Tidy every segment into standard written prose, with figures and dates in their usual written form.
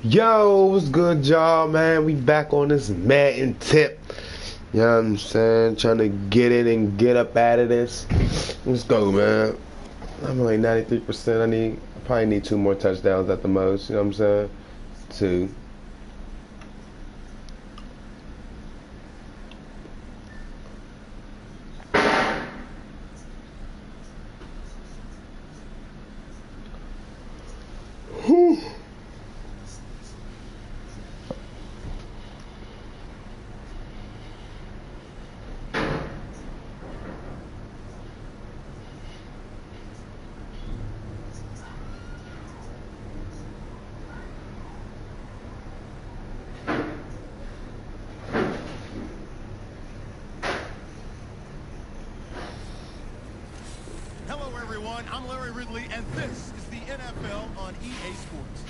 Yo, what's good, y'all, man? We back on this Madden tip. You know what I'm saying? Trying to get in and get up out of this. Let's go, man. I'm like 93%. I probably need 2 more touchdowns at the most. You know what I'm saying? 2. Whew. Hello, everyone. I'm Larry Ridley, and this is the NFL on EA Sports.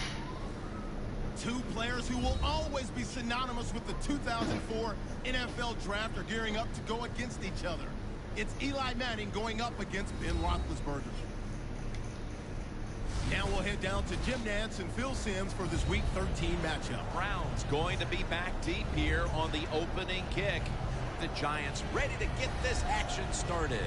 2 players who will always be synonymous with the 2004 NFL Draft are gearing up to go against each other. It's Eli Manning going up against Ben Roethlisberger. Now we'll head down to Jim Nantz and Phil Simms for this Week 13 matchup. Browns going to be back deep here on the opening kick. The Giants ready to get this action started.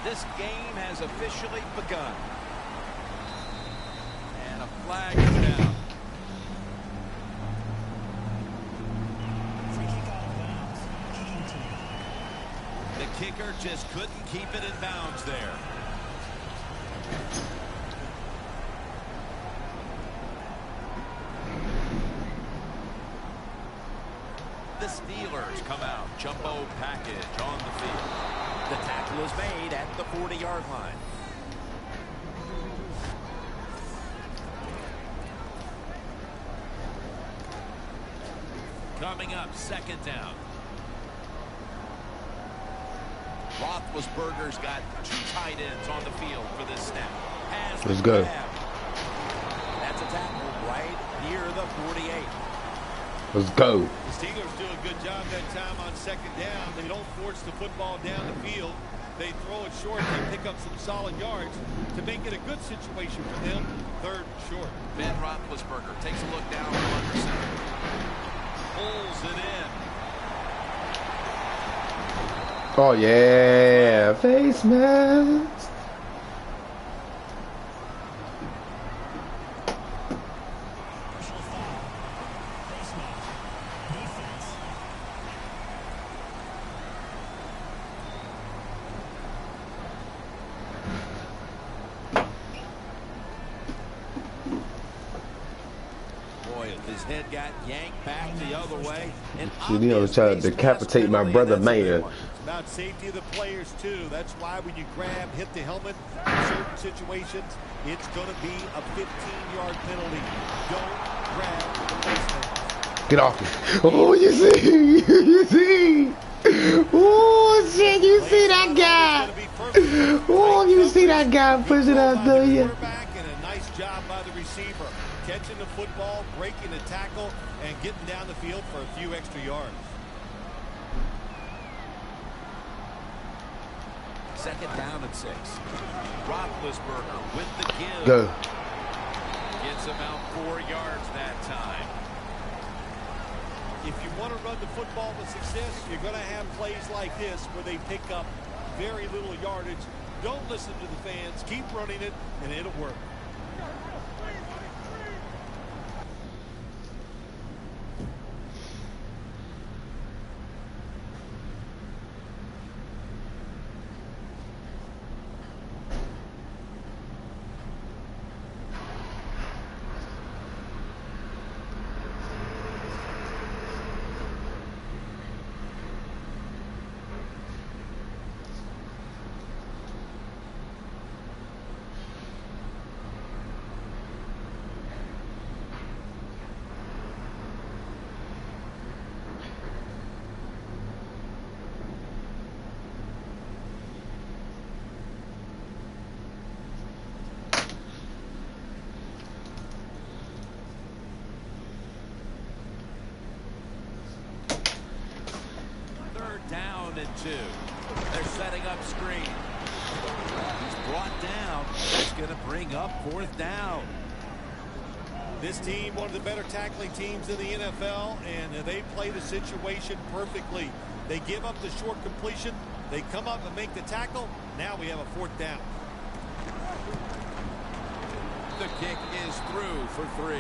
This game has officially begun. And a flag is down. The kicker just couldn't keep it in bounds there. The Steelers come out. Jumbo package on the field. The tackle is made at the 40-yard line. Coming up, 2nd down. Roethlisberger's got 2 tight ends on the field for this snap. Let's go. That's a tackle right near the 48. Let's go. The Steelers do a good job that time on 2nd down. They don't force the football down the field. They throw it short. They pick up some solid yards to make it a good situation for them. 3rd and short. Ben Roethlisberger takes a look down from under center. Pulls it in. Oh, yeah. Face mask. His head got yanked back the other way. And You know, trying to decapitate my brother, man. It's about safety of the players, too. That's why when you grab, hit the helmet, in certain situations, it's going to be a 15-yard penalty. Don't grab the face mask. Get off me. Oh, you see? You see? Oh, shit, you see that guy? Oh, you see that guy pushing out there? Yeah. And a nice job by the receiver. Catching the football, breaking the tackle, and getting down the field for a few extra yards. 2nd down and 6. Roethlisberger with the give. Go. Gets about 4 yards that time. If you want to run the football with success, you're going to have plays like this where they pick up very little yardage. Don't listen to the fans. Keep running it, and it'll work. down and 2. They're setting up screen. He's brought down. That's going to bring up 4th down. This team, one of the better tackling teams in the NFL, and they play the situation perfectly. They give up the short completion. They come up and make the tackle. Now we have a 4th down. The kick is through for 3.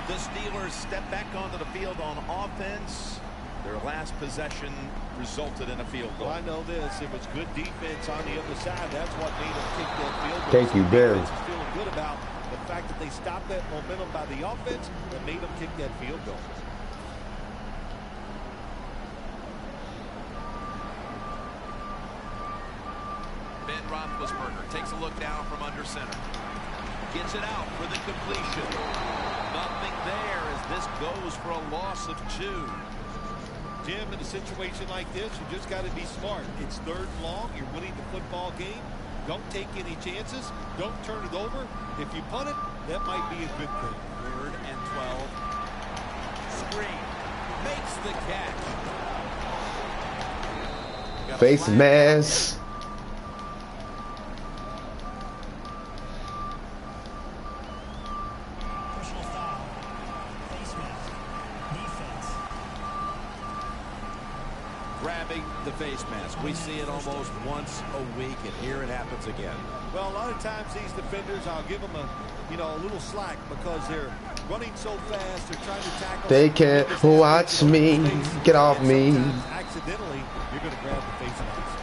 The Steelers step back onto the field on offense. Their last possession resulted in a field goal. Well, I know this. It was good defense on the other side. That's what made them kick that field goal. Thank you, Ben. The defense is feeling good about the fact that they stopped that momentum by the offense that made them kick that field goal. Ben Roethlisberger takes a look down from under center. Gets it out for the completion. Nothing there as this goes for a loss of 2. Jim, in a situation like this, you just got to be smart. It's 3rd and long. You're winning the football game. Don't take any chances. Don't turn it over. If you punt it, that might be a good thing. 3rd and 12. Screen. Makes the catch. Face mask. Grabbing the face mask. We see it almost once a week, and here it happens again. Well, a lot of times these defenders, I'll give them a little slack because they're running so fast. They're trying to tackle. They can't watch me. Get off me. Accidentally, you're going to grab the face mask.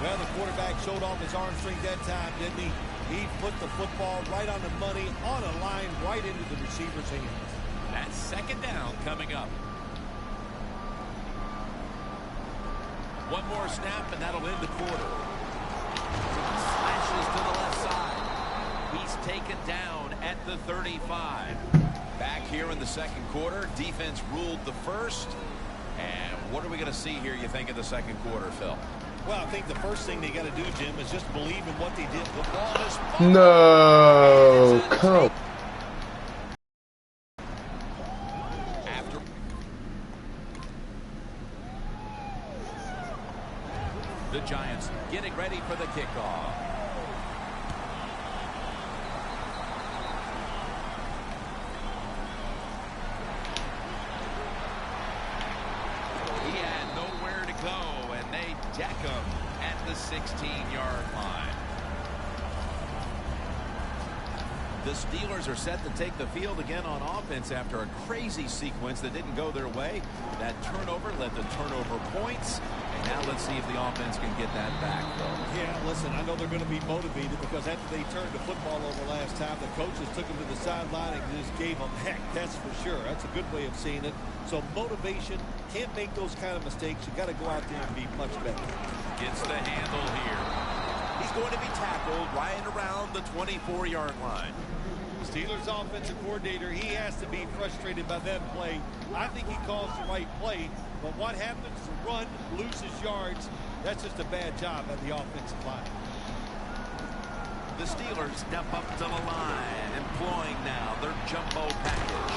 Well, the quarterback showed off his arm strength that time, didn't he? He put the football right on the money, on a line, right into the receiver's hands. That's 2nd down coming up. One more snap, and that'll end the quarter. Slashes to the left side. He's taken down at the 35. Back here in the 2nd quarter, defense ruled the first. And what are we going to see here, you think, in the 2nd quarter, Phil? Well, I think the first thing they got to do, Jim, is just believe in what they did. The ball is No, come. The Giants getting ready for the kickoff. He had nowhere to go, and they deck him at the 16-yard line. The Steelers are set to take the field again on offense after a crazy sequence that didn't go their way. That turnover led to turnover points. And now let's see if the offense can get that back, though. Yeah, listen, I know they're going to be motivated because after they turned the football over last time, the coaches took them to the sideline and just gave them heck. That's for sure. That's a good way of seeing it. So motivation, can't make those kind of mistakes. You got to go out there and be much better. Gets the handle here. He's going to be tackled right around the 24-yard line. Steelers offensive coordinator, he has to be frustrated by that play. I think he calls the right play, but what happens to run, loses yards, that's just a bad job by the offensive line. The Steelers step up to the line, employing now their jumbo package.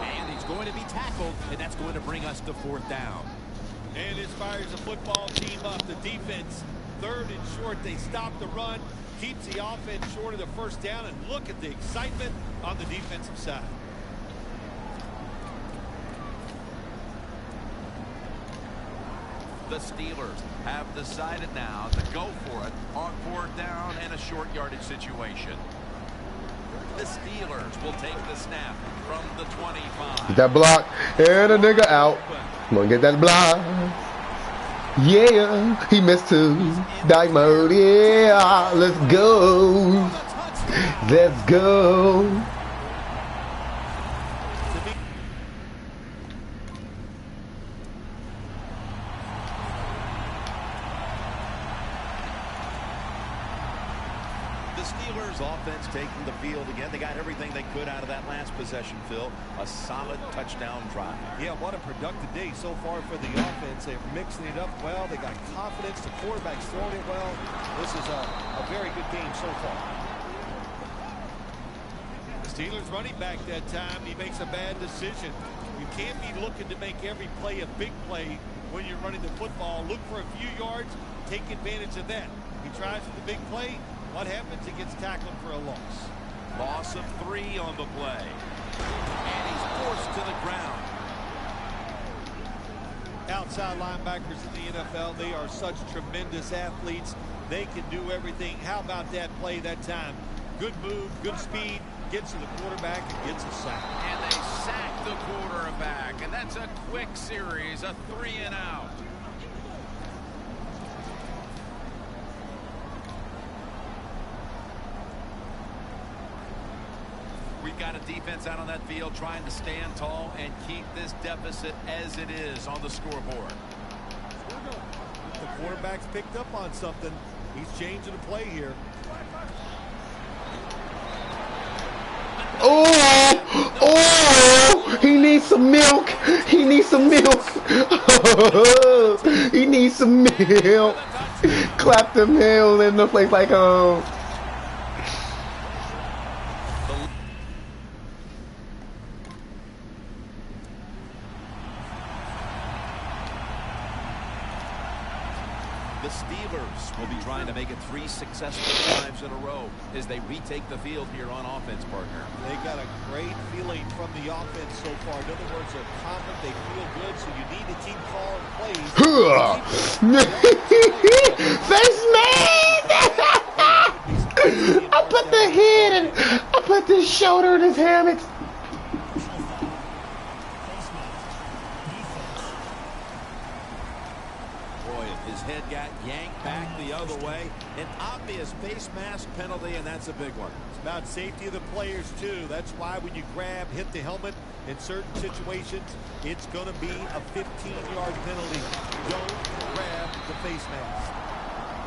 And he's going to be tackled, and that's going to bring us to 4th down. And it fires the football team up. The defense, 3rd and short, they stop the run, keeps the offense short of the 1st down, and look at the excitement on the defensive side. The Steelers have decided now to go for it on 4th down and a short yardage situation. The Steelers will take the snap from the 25. Get that block and a nigga out. Come on, get that block. Yeah, he missed 2. Dive mode, yeah, let's go. Let's go. The Steelers offense taking the field again. They got everything they could out of that last possession, Phil. A solid touchdown drive. Yeah, what a productive day so far for the offense. They're mixing it up well. They got confidence. The quarterback's throwing it well. This is a very good game so far. The Steelers running back that time, he makes a bad decision. You can't be looking to make every play a big play when you're running the football. Look for a few yards, take advantage of that. He tries for the big play. What happens? He gets tackled for a loss. Loss of 3 on the play. And he's forced to the ground. Outside linebackers in the NFL, they are such tremendous athletes. They can do everything. How about that play that time? Good move, good speed, gets to the quarterback and gets a sack. And they sack the quarterback. And that's a quick series, a 3-and-out. We've got a defense out on that field trying to stand tall and keep this deficit as it is on the scoreboard. The quarterback's picked up on something. He's changing the play here. Oh, oh, he needs some milk. He needs some milk. He needs some milk. Clap them hands in the place like The Steelers will be trying to make it 3 successful drives in a row as they retake the field here on offense, partner. They got a great feeling from the offense so far. In other words, they're confident, they feel good, so you need to keep calling plays. Face man! I put the head and I put the shoulder in his helmet. Head got yanked back the other way. An obvious face mask penalty, and that's a big one. It's about safety of the players, too. That's why when you grab, hit the helmet in certain situations, it's going to be a 15-yard penalty. Don't grab the face mask.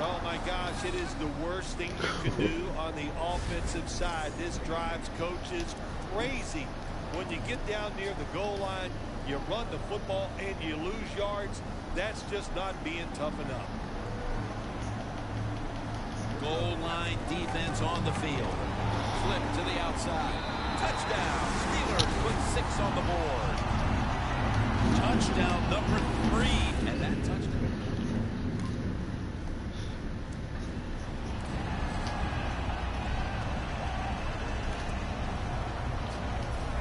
Oh, my gosh, it is the worst thing you can do on the offensive side. This drives coaches crazy. When you get down near the goal line, you run the football and you lose yards. That's just not being tough enough. Goal line defense on the field. Flip to the outside. Touchdown. Steelers put 6 on the board. Touchdown number 3. And that touchdown.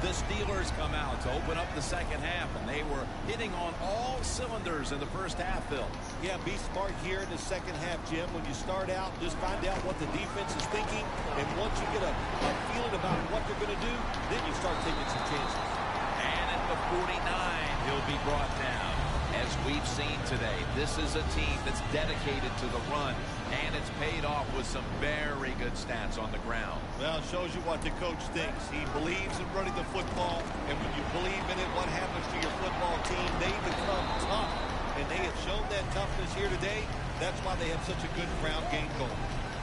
The Steelers come out to open up the second half, and they were hitting on all cylinders in the first half, Phil. Yeah, be smart here in the second half, Jim. When you start out, just find out what the defense is thinking, and once you get a feeling about what they're going to do, then you start taking some chances. And at the 49, he'll be brought down. As we've seen today, this is a team that's dedicated to the run, and it's paid off with some very good stats on the ground. Well, it shows you what the coach thinks. He believes in running the football, and when you believe in it, what happens to your football team? They become tough, and they have shown that toughness here today. That's why they have such a good ground game going.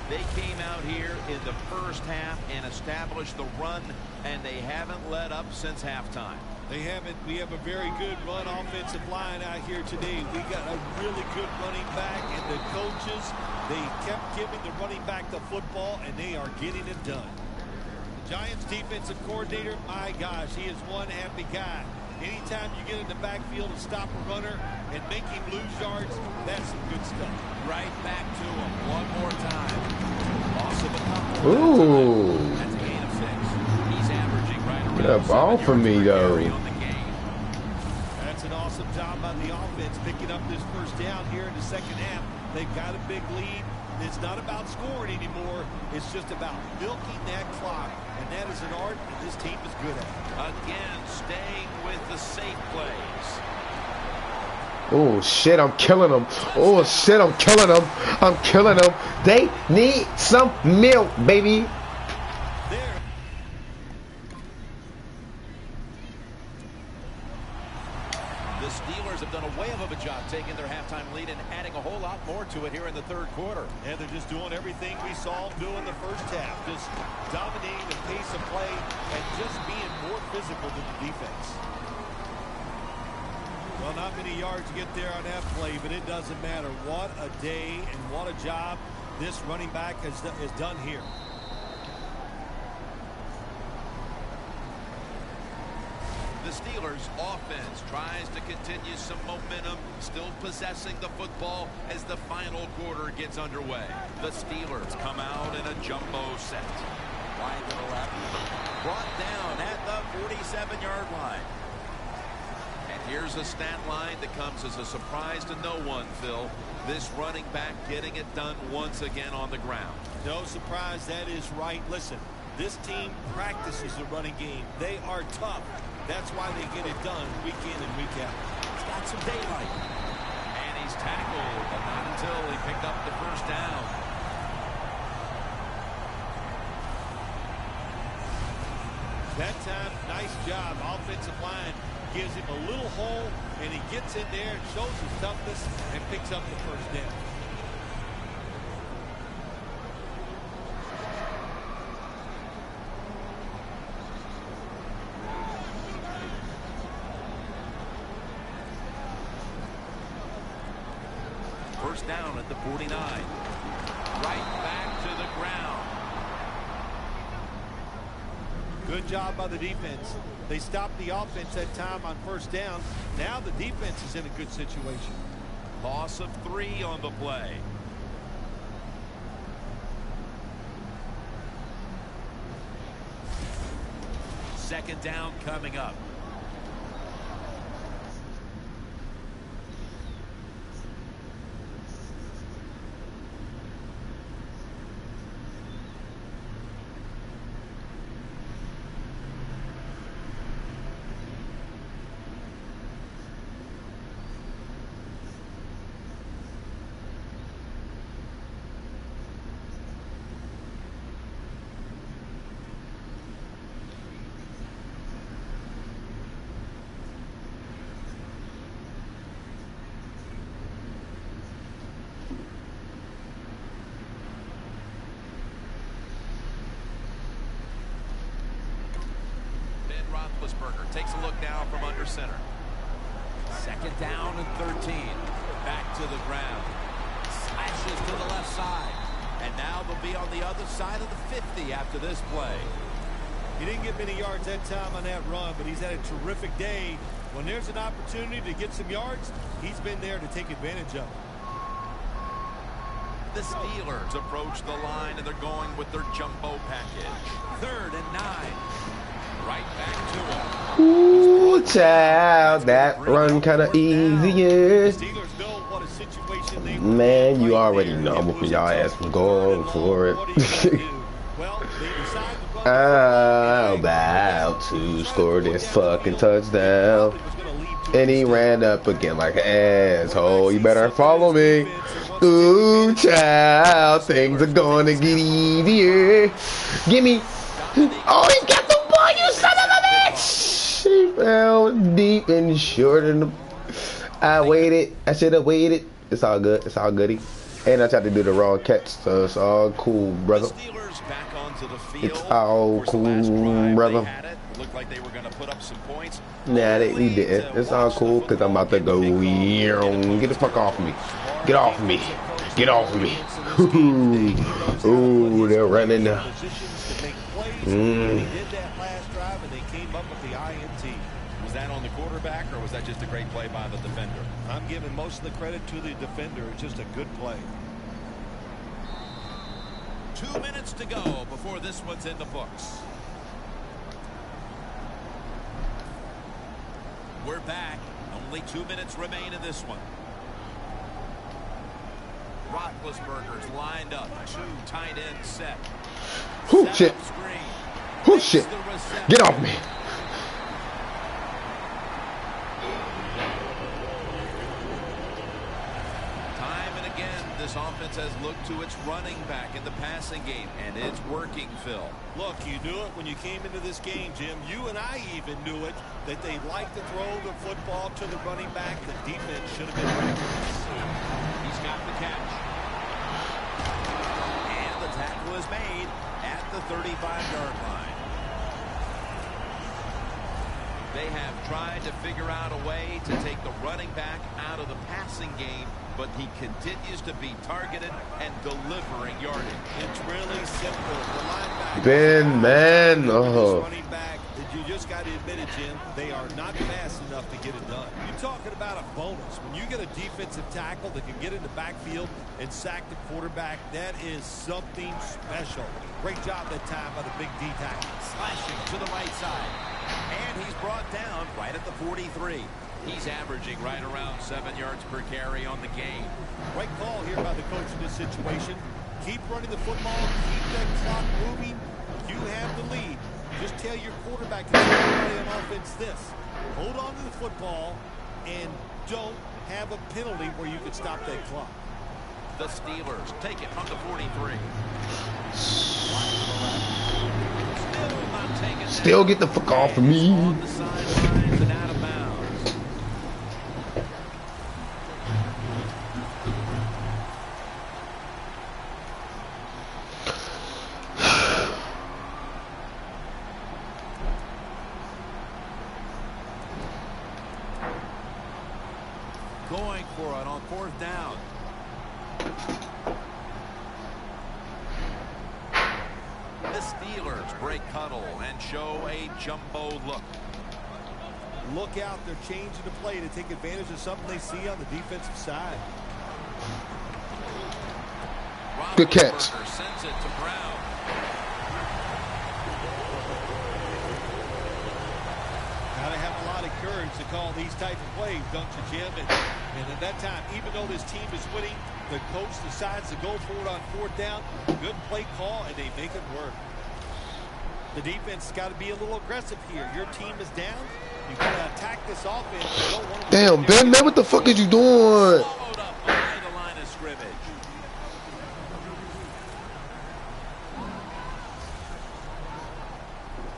They came out here in the first half and established the run, and they haven't let up since halftime. They haven't. We have a very good run offensive line out here today. We got a really good running back, and the coaches, they kept giving the running back the football, and they are getting it done. The Giants defensive coordinator, my gosh, he is one happy guy. Anytime you get in the backfield and stop a runner and make him lose yards, that's some good stuff. Right back to him one more time. Loss of a couple. Ooh. That's a gain of 6. He's averaging right around Good ball for me, though. That's an awesome job by the offense picking up this first down here in the second half. They've got a big lead. It's not about scoring anymore. It's just about milking that clock. And that is an art that this team is good at. Again, staying with the safe plays. Oh, shit, I'm killing them. Oh, shit, I'm killing them. I'm killing them. They need some milk, baby. There. The Steelers have done a way of a job taking their halftime lead and adding a whole lot more to it here in the third quarter. And they're just doing everything we saw them do in the first half. Just dominating the pace of play and just being more physical than the defense. Well, not many yards to get there on that play, but it doesn't matter. What a day and what a job this running back has done here. The Steelers offense tries to continue some momentum, still possessing the football as the final quarter gets underway. The Steelers come out in a jumbo set. Wide to the left, brought down at the 47-yard line. And here's a stat line that comes as a surprise to no one, Phil. This running back getting it done once again on the ground. No surprise, that is right. Listen, this team practices the running game. They are tough. That's why they get it done week in and week out. He's got some daylight. And he's tackled, but not until he picked up the first down. That time, nice job. Offensive line gives him a little hole, and he gets in there, shows his toughness, and picks up the first down. First down at the 49. Right back to the ground. Good job by the defense. They stopped the offense that time on first down. Now the defense is in a good situation. Loss of 3 on the play. Second down coming up. Roethlisberger takes a look now from under center. Second down and 13. Back to the ground. Slashes to the left side. And now they'll be on the other side of the 50 after this play. He didn't get many yards that time on that run, but he's had a terrific day. When there's an opportunity to get some yards, he's been there to take advantage of it. The Steelers approach the line, and they're going with their jumbo package. 3rd and 9. Right back to him. Ooh, child, that run kind of easier. Man, you already know I'm whooping y'all ass from going for it. I'm about to score this fucking touchdown. And he ran up again like an asshole. You better follow me. Ooh, child, things are gonna get easier. Gimme. Oh, he got the ball, you son of a bitch! He fell deep and short in the... I waited. I should have waited. It's all good. It's all goody. And I tried to do the wrong catch, so it's all cool, brother. It's all cool, brother. Looked like they were going to put up some points. Nah, we didn't. It's all cool, because I'm about to go. Get the fuck off me. Get off me. Get off me. Ooh, they're running now. They did that last drive, and they came up with the INT. Was that on the quarterback, or was that just a great play by the defender? I'm giving most of the credit to the defender. It's just a good play. 2 minutes to go before this one's in the books. We're back. Only 2 minutes remain in this one. Roethlisberger's lined up. 2 tight ends set. Whoo, shit. Whoo, shit. Get off me. Time and again, the this offense has looked to its running back in the passing game, and it's working, Phil. Look, you knew it when you came into this game, Jim. You and I even knew it, that they like to throw the football to the running back. The defense should have been ready for this. He's got the catch. And the tackle is made at the 35-yard line. They have tried to figure out a way to take the running back out of the passing game, but he continues to be targeted and delivering yardage. It's really simple. The linebacker, Ben, man, oh. running back, you just got to admit it, Jim. They are not fast enough to get it done. You're talking about a bonus. When you get a defensive tackle that can get in the backfield and sack the quarterback, that is something special. Great job that time by the big D tackle. Slashing to the right side. And he's brought down right at the 43. He's averaging right around 7 yards per carry on the game. Right call here by the coach in this situation. Keep running the football. Keep that clock moving. You have the lead. Just tell your quarterback to play on offense this. Hold on to the football and don't have a penalty where you can stop that clock. The Steelers take it from the 43. Still get the fuck off of me. On the sidelines and out of bounds. Going for it on 4th down. The Steelers break huddle and show a jumbo look. Look out, they're changing the play to take advantage of something they see on the defensive side. Good catch. Sends it to Brown. Gotta have a lot of courage to call these type of plays, don't you, Jim? And at that time, even though this team is winning, the coach decides to go for it on 4th down. Good play call, and they make it work. The defense has got to be a little aggressive here. Your team is down. You've got to attack this offense. You don't want to Damn, Ben, man, what the fuck is you doing? Swallowed up behind the line of scrimmage.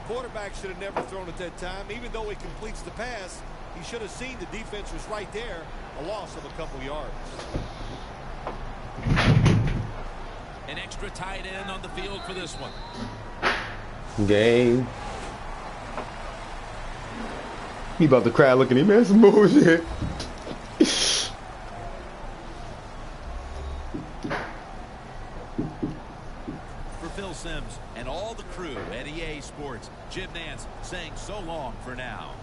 Quarterback should have never thrown at that time. Even though he completes the pass, he should have seen the defense was right there. A loss of a couple yards. An extra tight end on the field for this one. Game. He about to cry looking at him, man. Some bullshit. For Phil Simms and all the crew at EA Sports, Jim Nance saying so long for now.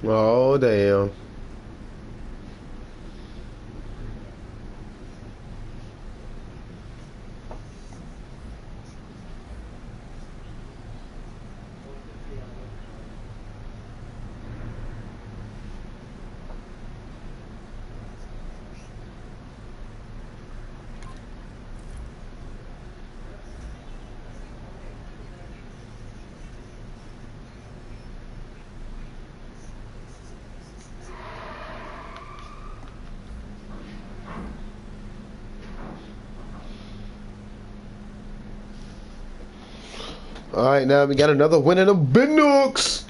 Oh, damn. All right, now we got another win in the Binooks.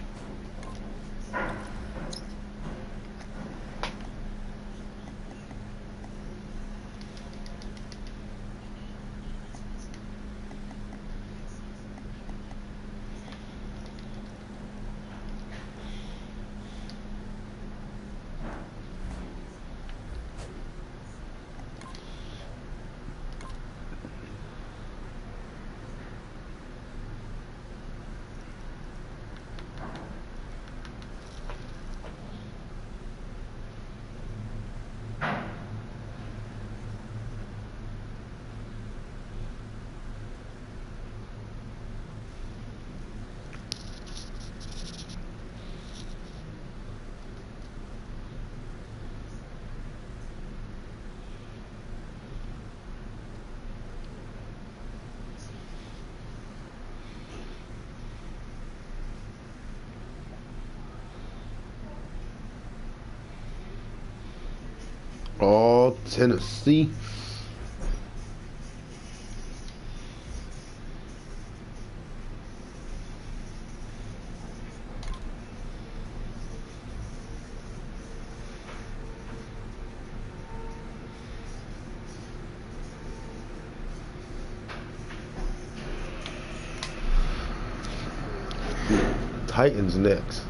Oh, Tennessee. Titans next.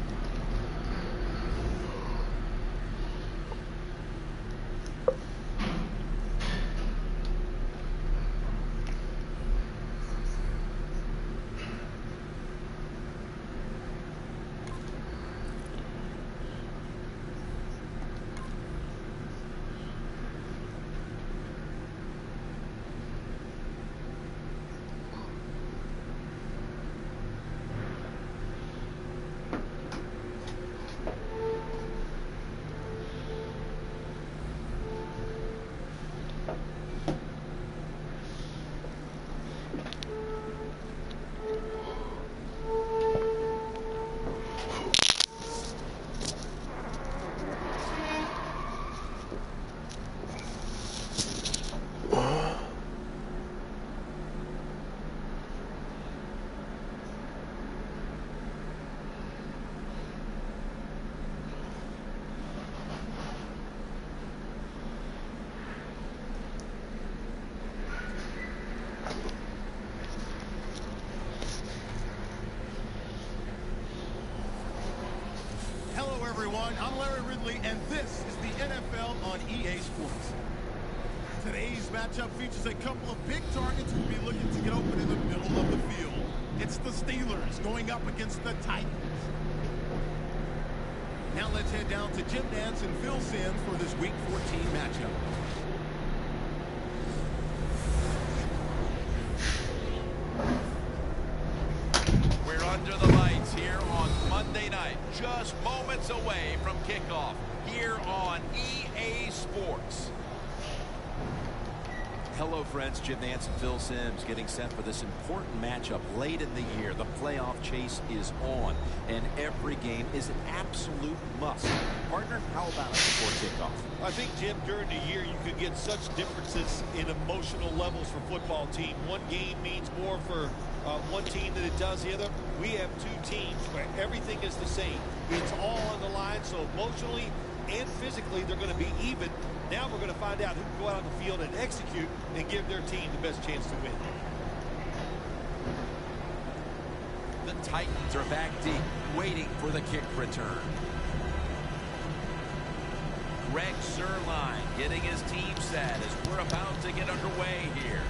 Hello, everyone. I'm Larry Ridley, and this is the NFL on EA Sports. Today's matchup features a couple of big targets who will be looking to get open in the middle of the field. It's the Steelers going up against the Titans. Now let's head down to Jim Nantz and Phil Simms for this Week 14 matchup. We're under the lights here on Monday night, just moments away from kickoff here on EA Sports. Hello, friends. Jim Nantz and Phil Simms getting set for this important matchup late in the year. The playoff chase is on, and every game is an absolute must. Partner, how about it before kickoff? I think, Jim, during the year, you could get such differences in emotional levels for football team. One game means more for one team than it does the other. We have two teams where everything is the same. It's all on the line, so emotionally and physically they're going to be even. Now we're going to find out who can go out on the field and execute and give their team the best chance to win. The Titans are back deep, waiting for the kick return. Greg Zuerlein getting his team set as we're about to get underway here.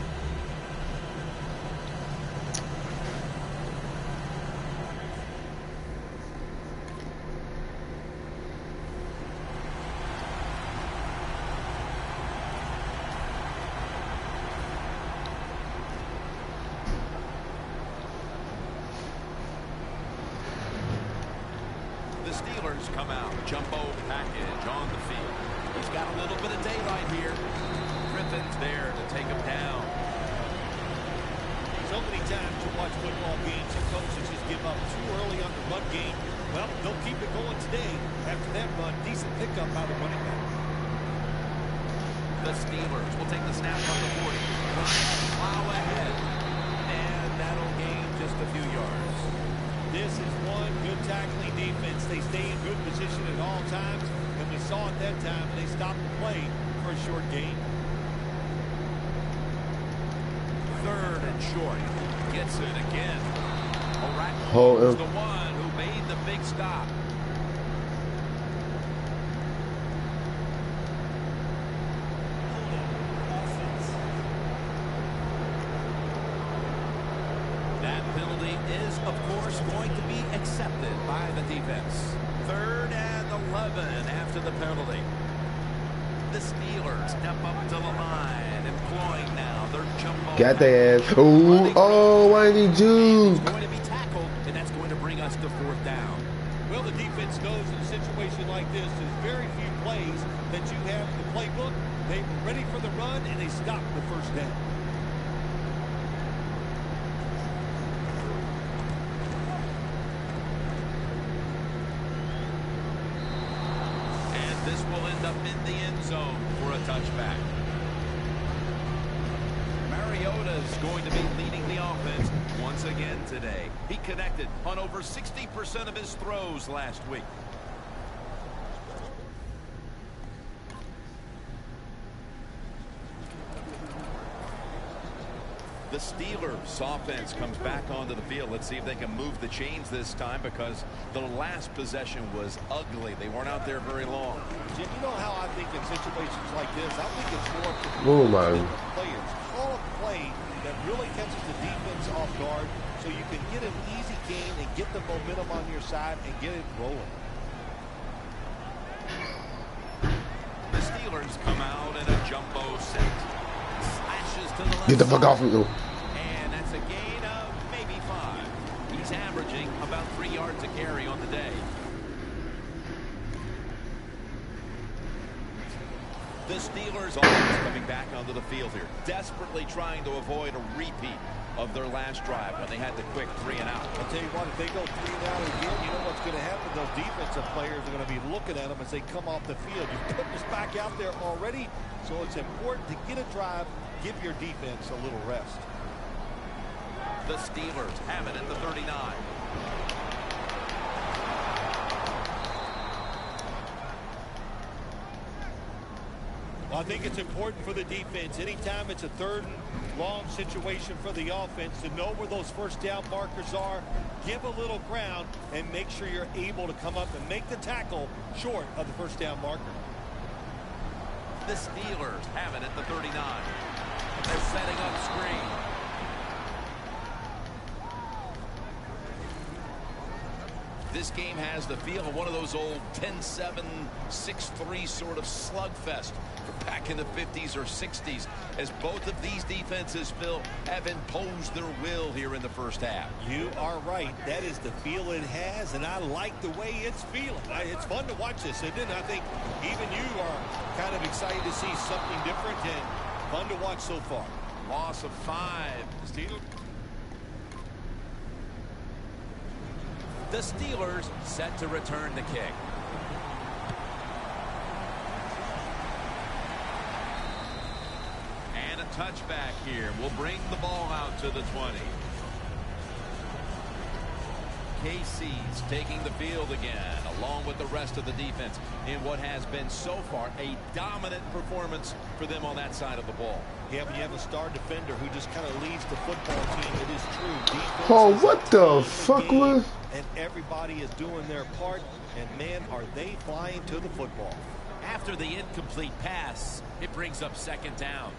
Steelers come out, jumbo package on the field. He's got a little bit of daylight here. Griffin's there to take him down. So many times you watch football games and coaches just give up too early on the run game. Well, they'll keep it going today. After that run, decent pickup by the running back. The Steelers will take the snap from the 40. Plow ahead. And that'll gain just a few yards. This is one good tackling defense. They stay in good position at all times, and we saw it that time when they stopped the play for a short gain. Third and short. Gets it again. Oh, was the one who made the big stop. That penalty is, of course, going to be accepted by the defense. 3rd and 11 after the penalty. The Steelers step up to the line, employing now their jumbo. Got their ass. Ooh, oh, why did he juke? Going to be tackled, and that's going to bring us to 4th down. Well, the defense knows in a situation like this, there's very few plays that you have in the playbook. They were ready for the run, and they stopped the first down. This will end up in the end zone for a touchback. Mariota's going to be leading the offense once again today. He connected on over 60% of his throws last week. The Steelers offense comes back onto the field. Let's see if they can move the chains this time, because the last possession was ugly. They weren't out there very long. Jim, you know how I think in situations like this, I think it's more up to the players. Call a play that really catches the defense off guard so you can get an easy gain and get the momentum on your side and get it rolling. The Steelers come out in a jumbo set. Slashes to the left. Get the fuck off of me. And that's a gain of maybe 5. He's averaging about 3 yards a carry on the day. The Steelers always coming back onto the field here, desperately trying to avoid a repeat of their last drive when they had the quick 3 and out. I'll tell you what, if they go 3 and out again, you know what's going to happen? Those defensive players are going to be looking at them as they come off the field. You've put this back out there already, so it's important to get a drive, give your defense a little rest. The Steelers have it at the 39. I think it's important for the defense, anytime it's a 3rd and long situation for the offense, to know where those first down markers are, give a little ground, and make sure you're able to come up and make the tackle short of the first down marker. The Steelers have it at the 39. They're setting up screen. This game has the feel of one of those old 10-7, 6-3 sort of slugfest from back in the 50s or 60s, as both of these defenses, Phil, have imposed their will here in the first half. You are right. That is the feel it has, and I like the way it's feeling. It's fun to watch this, isn't it? I think even you are kind of excited to see something different and fun to watch so far. Loss of 5. Steelers. The Steelers set to return the kick. And a touchback here will bring the ball out to the 20. KC's taking the field again, along with the rest of the defense, in what has been so far a dominant performance for them on that side of the ball. Yeah, when you have a star defender who just kind of leads the football team, it is true. Defense Oh, what the fuck was? And everybody is doing their part, and man, are they flying to the football. After the incomplete pass, it brings up 2nd down.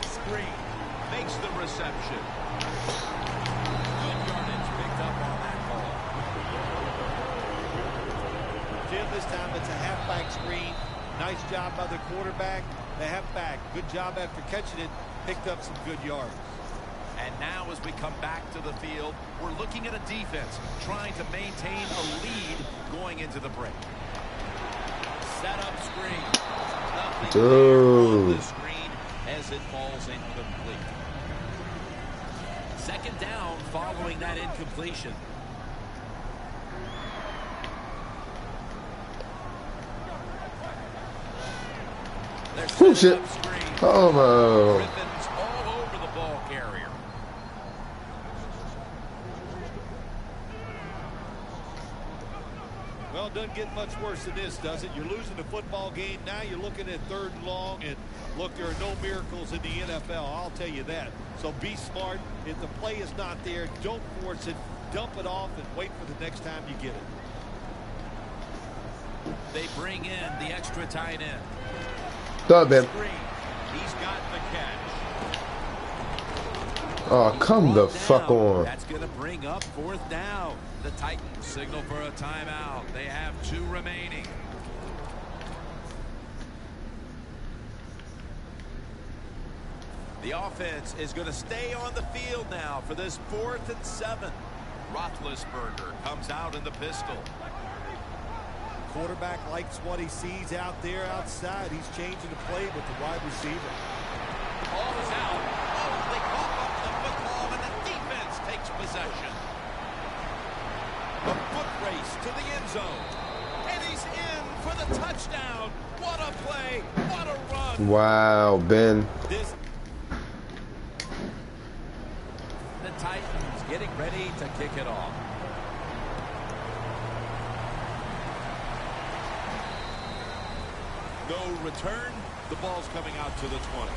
Screen makes the reception. Good yardage picked up on that ball. Jim, this time it's a halfback screen. Nice job by the quarterback. The halfback, good job after catching it, picked up some good yards. And now as we come back to the field, we're looking at a defense trying to maintain a lead going into the break. Set up screen. Nothing there on the screen as it falls incomplete. 2nd down following that incompletion. Oh shit. Oh my. Griffins all over the ball carrier. Well, it doesn't get much worse than this, does it? You're losing the football game. Now you're looking at 3rd and long, and look, there are no miracles in the NFL, I'll tell you that. So be smart. If the play is not there, don't force it. Dump it off and wait for the next time you get it. They bring in the extra tight end. Done, man. He's got the catch. Oh, come the fuck on. That's going to bring up 4th down. The Titans signal for a timeout. They have 2 remaining. The offense is going to stay on the field now for this 4th and 7. Roethlisberger comes out in the pistol. Quarterback likes what he sees out there outside. He's changing the play with the wide receiver. Ball is out. Oh, they cough up the football, and the defense takes possession. A foot race to end zone. And he's in for the touchdown. What a play. What a run. Wow, Ben. The Titans getting ready to kick it off. No return. The ball's coming out to the 20.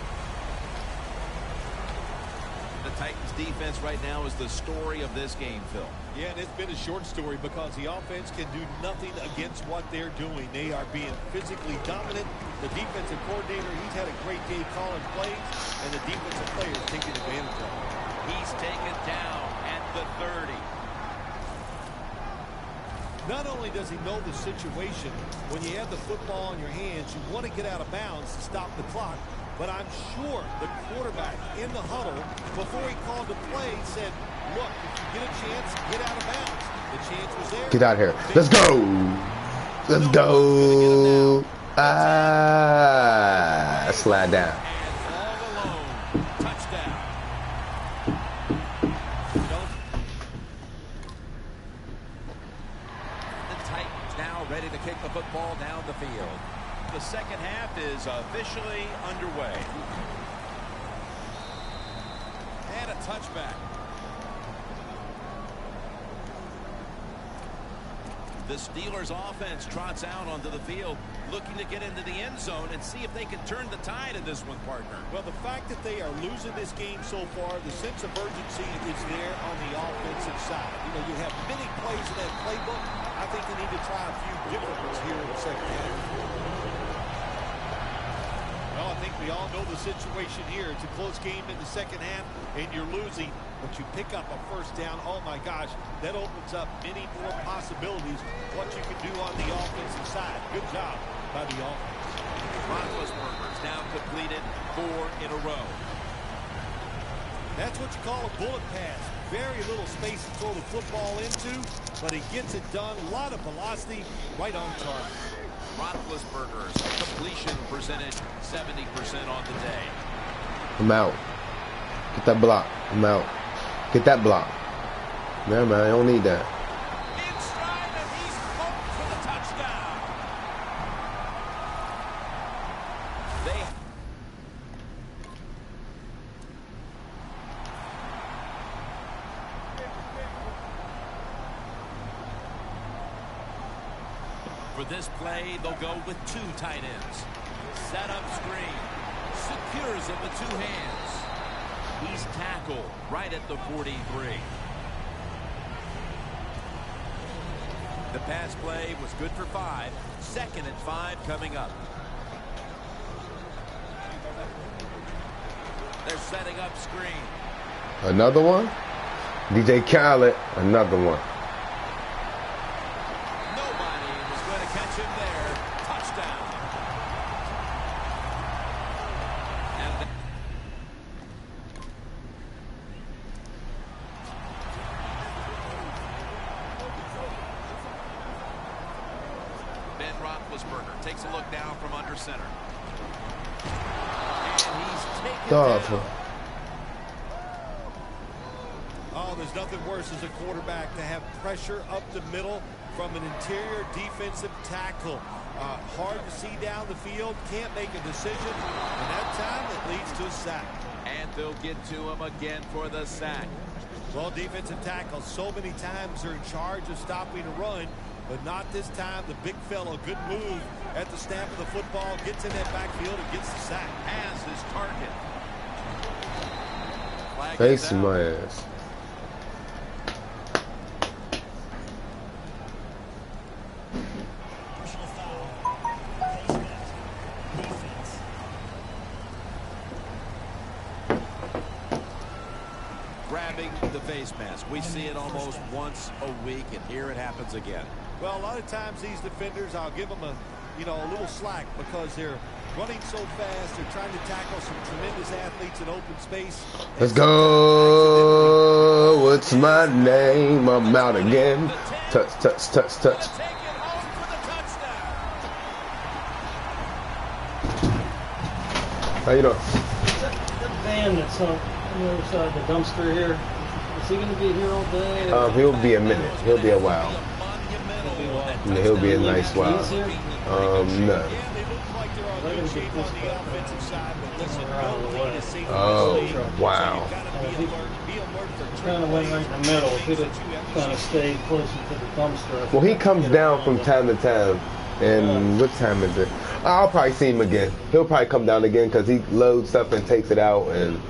The Titans defense right now is the story of this game, Phil. Yeah, and it's been a short story because the offense can do nothing against what they're doing. They are being physically dominant. The defensive coordinator, he's had a great day calling plays, and the defensive players taking advantage of it. He's taken down at the 30. Not only does he know the situation, when you have the football in your hands, you want to get out of bounds to stop the clock. But I'm sure the quarterback in the huddle, before he called the play, said, look, if you get a chance, get out of bounds. The chance was there. Get out of here. Let's go. Let's go. Ah, slide down. And all alone. Touchdown. The Titans now ready to kick the football down the field. The second half is officially underway. And a touchback. The Steelers offense trots out onto the field, looking to get into the end zone and see if they can turn the tide in this one, partner. Well, the fact that they are losing this game so far, the sense of urgency is there on the offensive side. You know, you have many plays in that playbook. I think they need to try a few different ones here in the second half. Well, I think we all know the situation here. It's a close game in the second half, and you're losing, but you pick up a first down. Oh, my gosh, that opens up many more possibilities what you can do on the offensive side. Good job by the offense. Roethlisberger's now completed 4 in a row. That's what you call a bullet pass. Very little space to throw the football into, but he gets it done. A lot of velocity, right on target. Roethlisberger's completion percentage 70% on the day. I'm out. Get that block. I'm out. Get that block. Yeah, man, I don't need that. In stride, and he's poked for the touchdown. For this play, they'll go with 2 tight ends. Set up screen. Secures it with 2 hands. He's tackled right at the 43. The pass play was good for 5. 2nd and 5 coming up. They're setting up screen. Another one? DJ Khaled, another one. Nobody was going to catch him there. Touchdown. And Ben Roethlisberger takes a look down from under center. And he's taken down. Oh, there's nothing worse as a quarterback to have pressure up the middle from an interior defensive tackle. Hard to see down the field, can't make a decision, and that time it leads to a sack. And they'll get to him again for the sack. Well, defensive tackles so many times are in charge of stopping a run, but not this time. The big fellow, good move at the snap of the football, gets in that backfield and gets the sack. Has his target. Flag Face is out. my ass. Grabbing the face mask. We see it almost once a week, and here it happens again. Well, a lot of times these defenders, I'll give them a little slack because they're running so fast. They're trying to tackle some tremendous athletes in open space. Let's go. What's my name? I'm out again. Touch, touch, touch, touch. Take it home for the touchdown. How you doing? That van that's on the other side of the dumpster here, is he going to be here all day? He'll be a minute. He'll be a while. Monumental that Yeah, he'll be a nice swap. No. Yeah, they look like they're on good shape on the offensive side, but listen, no lead is safe. Oh, wow. So you gotta be alert for Kind of went right in the middle. Could have kind of stayed closer to the dumpster. Well, he comes down from time to time. And what time is it? I'll probably see him again. He'll probably come down again because he loads stuff and takes it out. And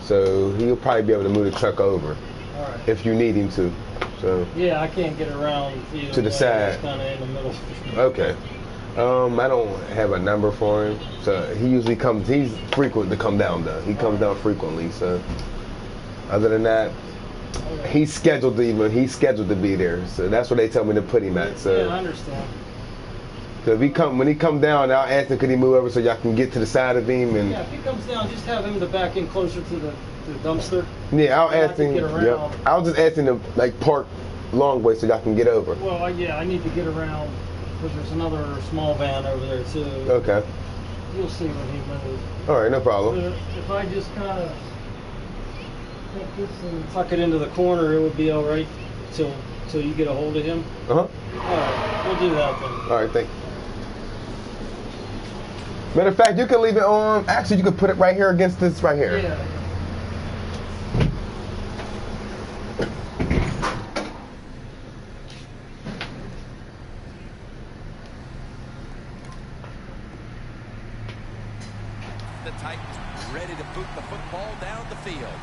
so he'll probably be able to move the truck over if you need him to. So yeah, I can't get around to the side. Kind of in the middle. Okay. I don't have a number for him, so he usually comes. He's frequent to come down though. He comes down frequently. So other than that, he's scheduled to be there. So that's where they tell me to put him at. So yeah, I understand. So when he come down, I'll ask him could he move over so y'all can get to the side of him and. Yeah, if he comes down, just have him to back in closer to the dumpster. Yeah, I'll ask him. Yeah, I'll just ask him to like park long way so y'all can get over. Well, yeah, I need to get around because there's another small van over there too. Okay. You'll see when he moves. All right, no problem. If I just kind of take this and tuck it into the corner, it would be all right till you get a hold of him. Uh-huh. All right, we'll do that then. All right, thank you. Matter of fact, you can leave it on. Actually, you can put it right here against this right here. Yeah. The Titans ready to boot the football down the field.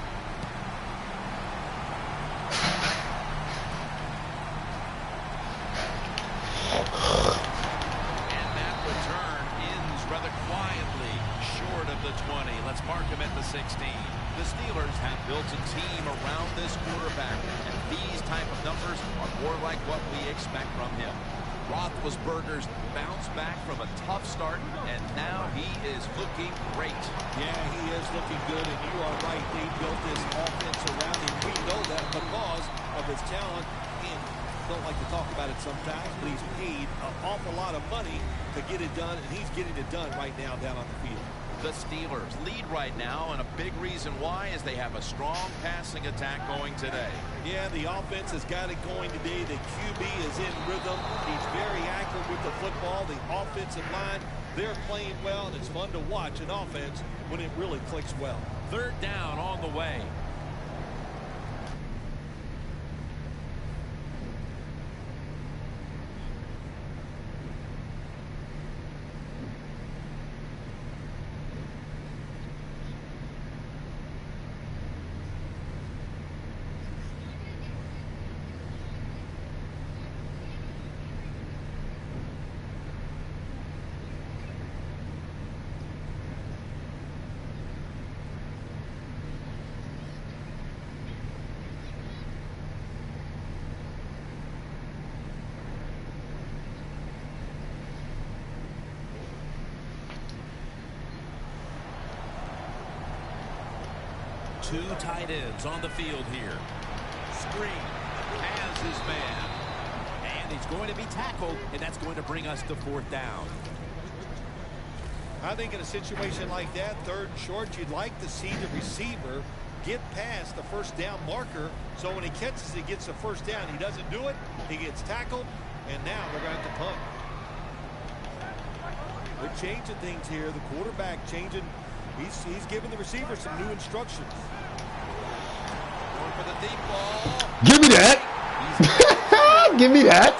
And that return ends rather quietly short of the 20. Let's mark him at the 16. The Steelers have built a team around this quarterback, and these type of numbers are more like what we expect from him. Roethlisberger's bounced back from a tough start, and now he is looking great. Yeah, he is looking good, and you are right. They built this offense around him. We know that because of his talent, and don't like to talk about it sometimes, but he's paid an awful lot of money to get it done, and he's getting it done right now down on the field. The Steelers lead right now, and a big reason why is they have a strong passing attack going today. Yeah, the offense has got it going today. The QB is in rhythm. He's very accurate with the football. The offensive line, they're playing well, and it's fun to watch an offense when it really clicks well. Third down on the way. Two tight ends on the field here. Screen has his man. And he's going to be tackled, and that's going to bring us to fourth down. I think in a situation like that, third and short, you'd like to see the receiver get past the first down marker, so when he catches it, gets the first down. He doesn't do it, he gets tackled, and now they're going to have to punt. They're changing things here. The quarterback changing. He's giving the receiver some new instructions. Going for the deep ball. Give me that. Give me that.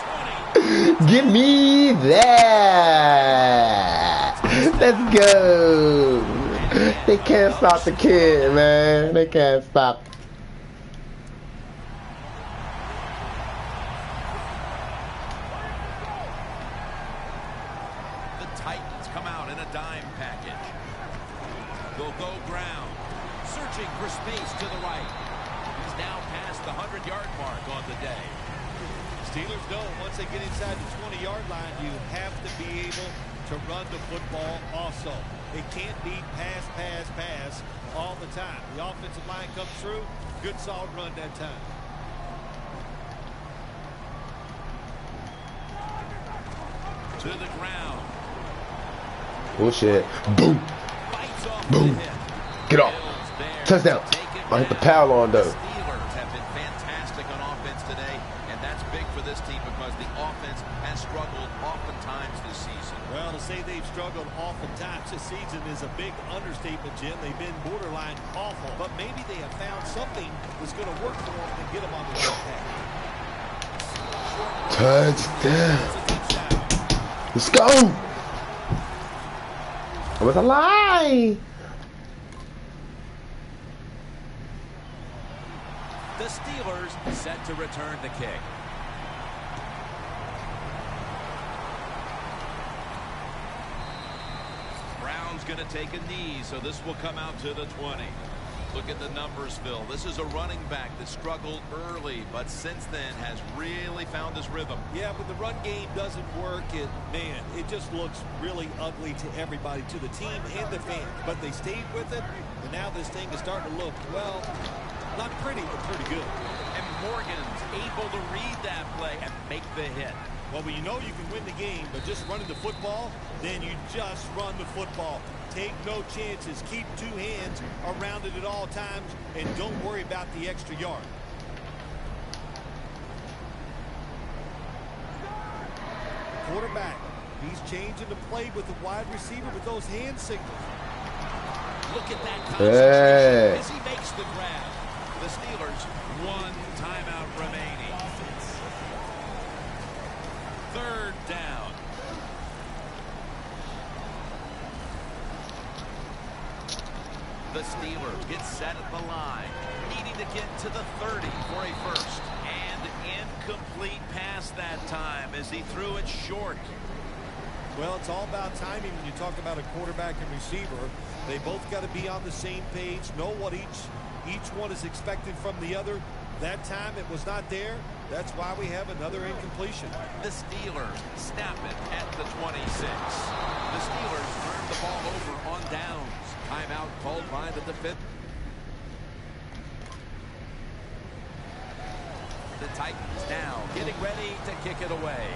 Give me that. Let's go. They can't stop the kid, man. They can't stop. The Titans come out in a dime package. They'll go ground. Searching for space to the right. He's now past the 100-yard mark on the day. Steelers know once they get inside the 20-yard line, you have to be able to run the football also. It can't be pass, pass, pass all the time. The offensive line comes through. Good solid run that time. To the ground. Bullshit. Boom. Boom. Get off. Touchdown. I hit the pile on though. The Steelers have been fantastic on offense today, and that's big for this team because the offense has struggled awful times this season is a big understatement, Jim. They've been borderline awful, but maybe they have found something that's going to work for them and get them on the right path. Touchdown. Let's go. It was a lie. The Steelers set to return the kick. Brown's going to take a knee, so this will come out to the 20. Look at the numbers, Phil. This is a running back that struggled early, but since then has really found his rhythm. Yeah, but the run game doesn't work. It just looks really ugly to everybody, to the team and the fans. But they stayed with it, and now this thing is starting to look, well, not pretty, but pretty good. And Morgan's able to read that play and make the hit. Well, you know you can win the game, but just running the football, then you just run the football. Take no chances. Keep two hands around it at all times, and don't worry about the extra yard. Quarterback, he's changing the play with the wide receiver with those hand signals. Look at that concentration as he makes the grab. The Steelers, one timeout remaining. Third down. The Steelers get set at the line, needing to get to the 30 for a first. And incomplete pass that time as he threw it short. Well, it's all about timing when you talk about a quarterback and receiver. They both got to be on the same page, know what each one is expected from the other. That time it was not there. That's why we have another incompletion. The Steelers snap it at the 26. The Steelers turn the ball over on downs. Timeout called by the defense. The Titans now getting ready to kick it away.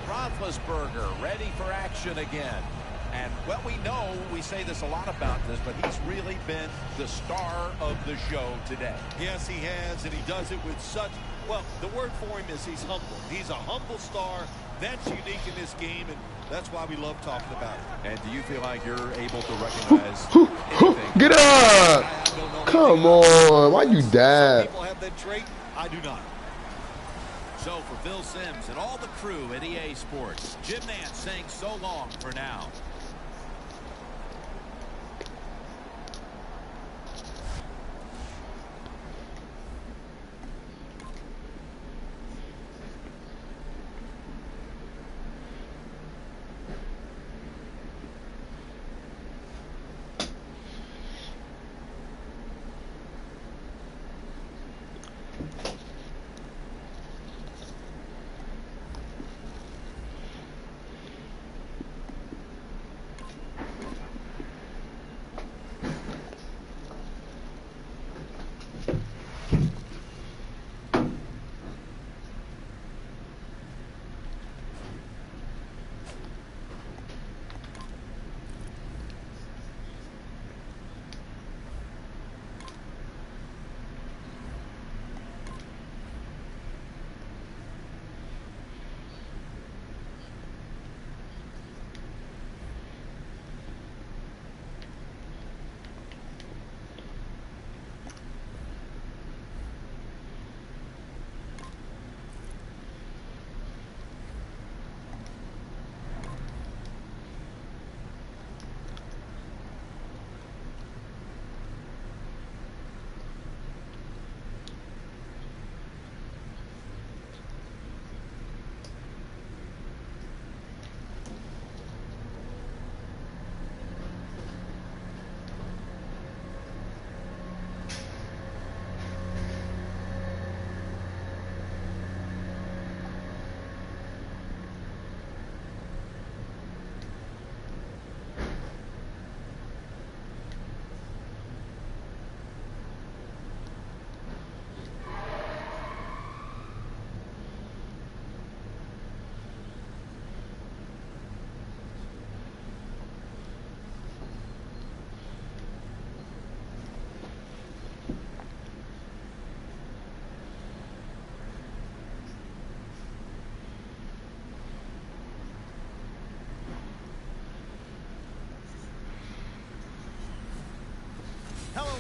Roethlisberger ready for action again. And, well, we say this a lot about this, but he's really been the star of the show today. Yes, he has, and he does it with such, well, the word for him is he's humble. He's a humble star. That's unique in this game, and that's why we love talking about it. And do you feel like you're able to recognize anything? Get up! Come on, why you die? Some people have that trait. I do not. So for Phil Simms and all the crew at EA Sports, Jim Nantz saying so long for now.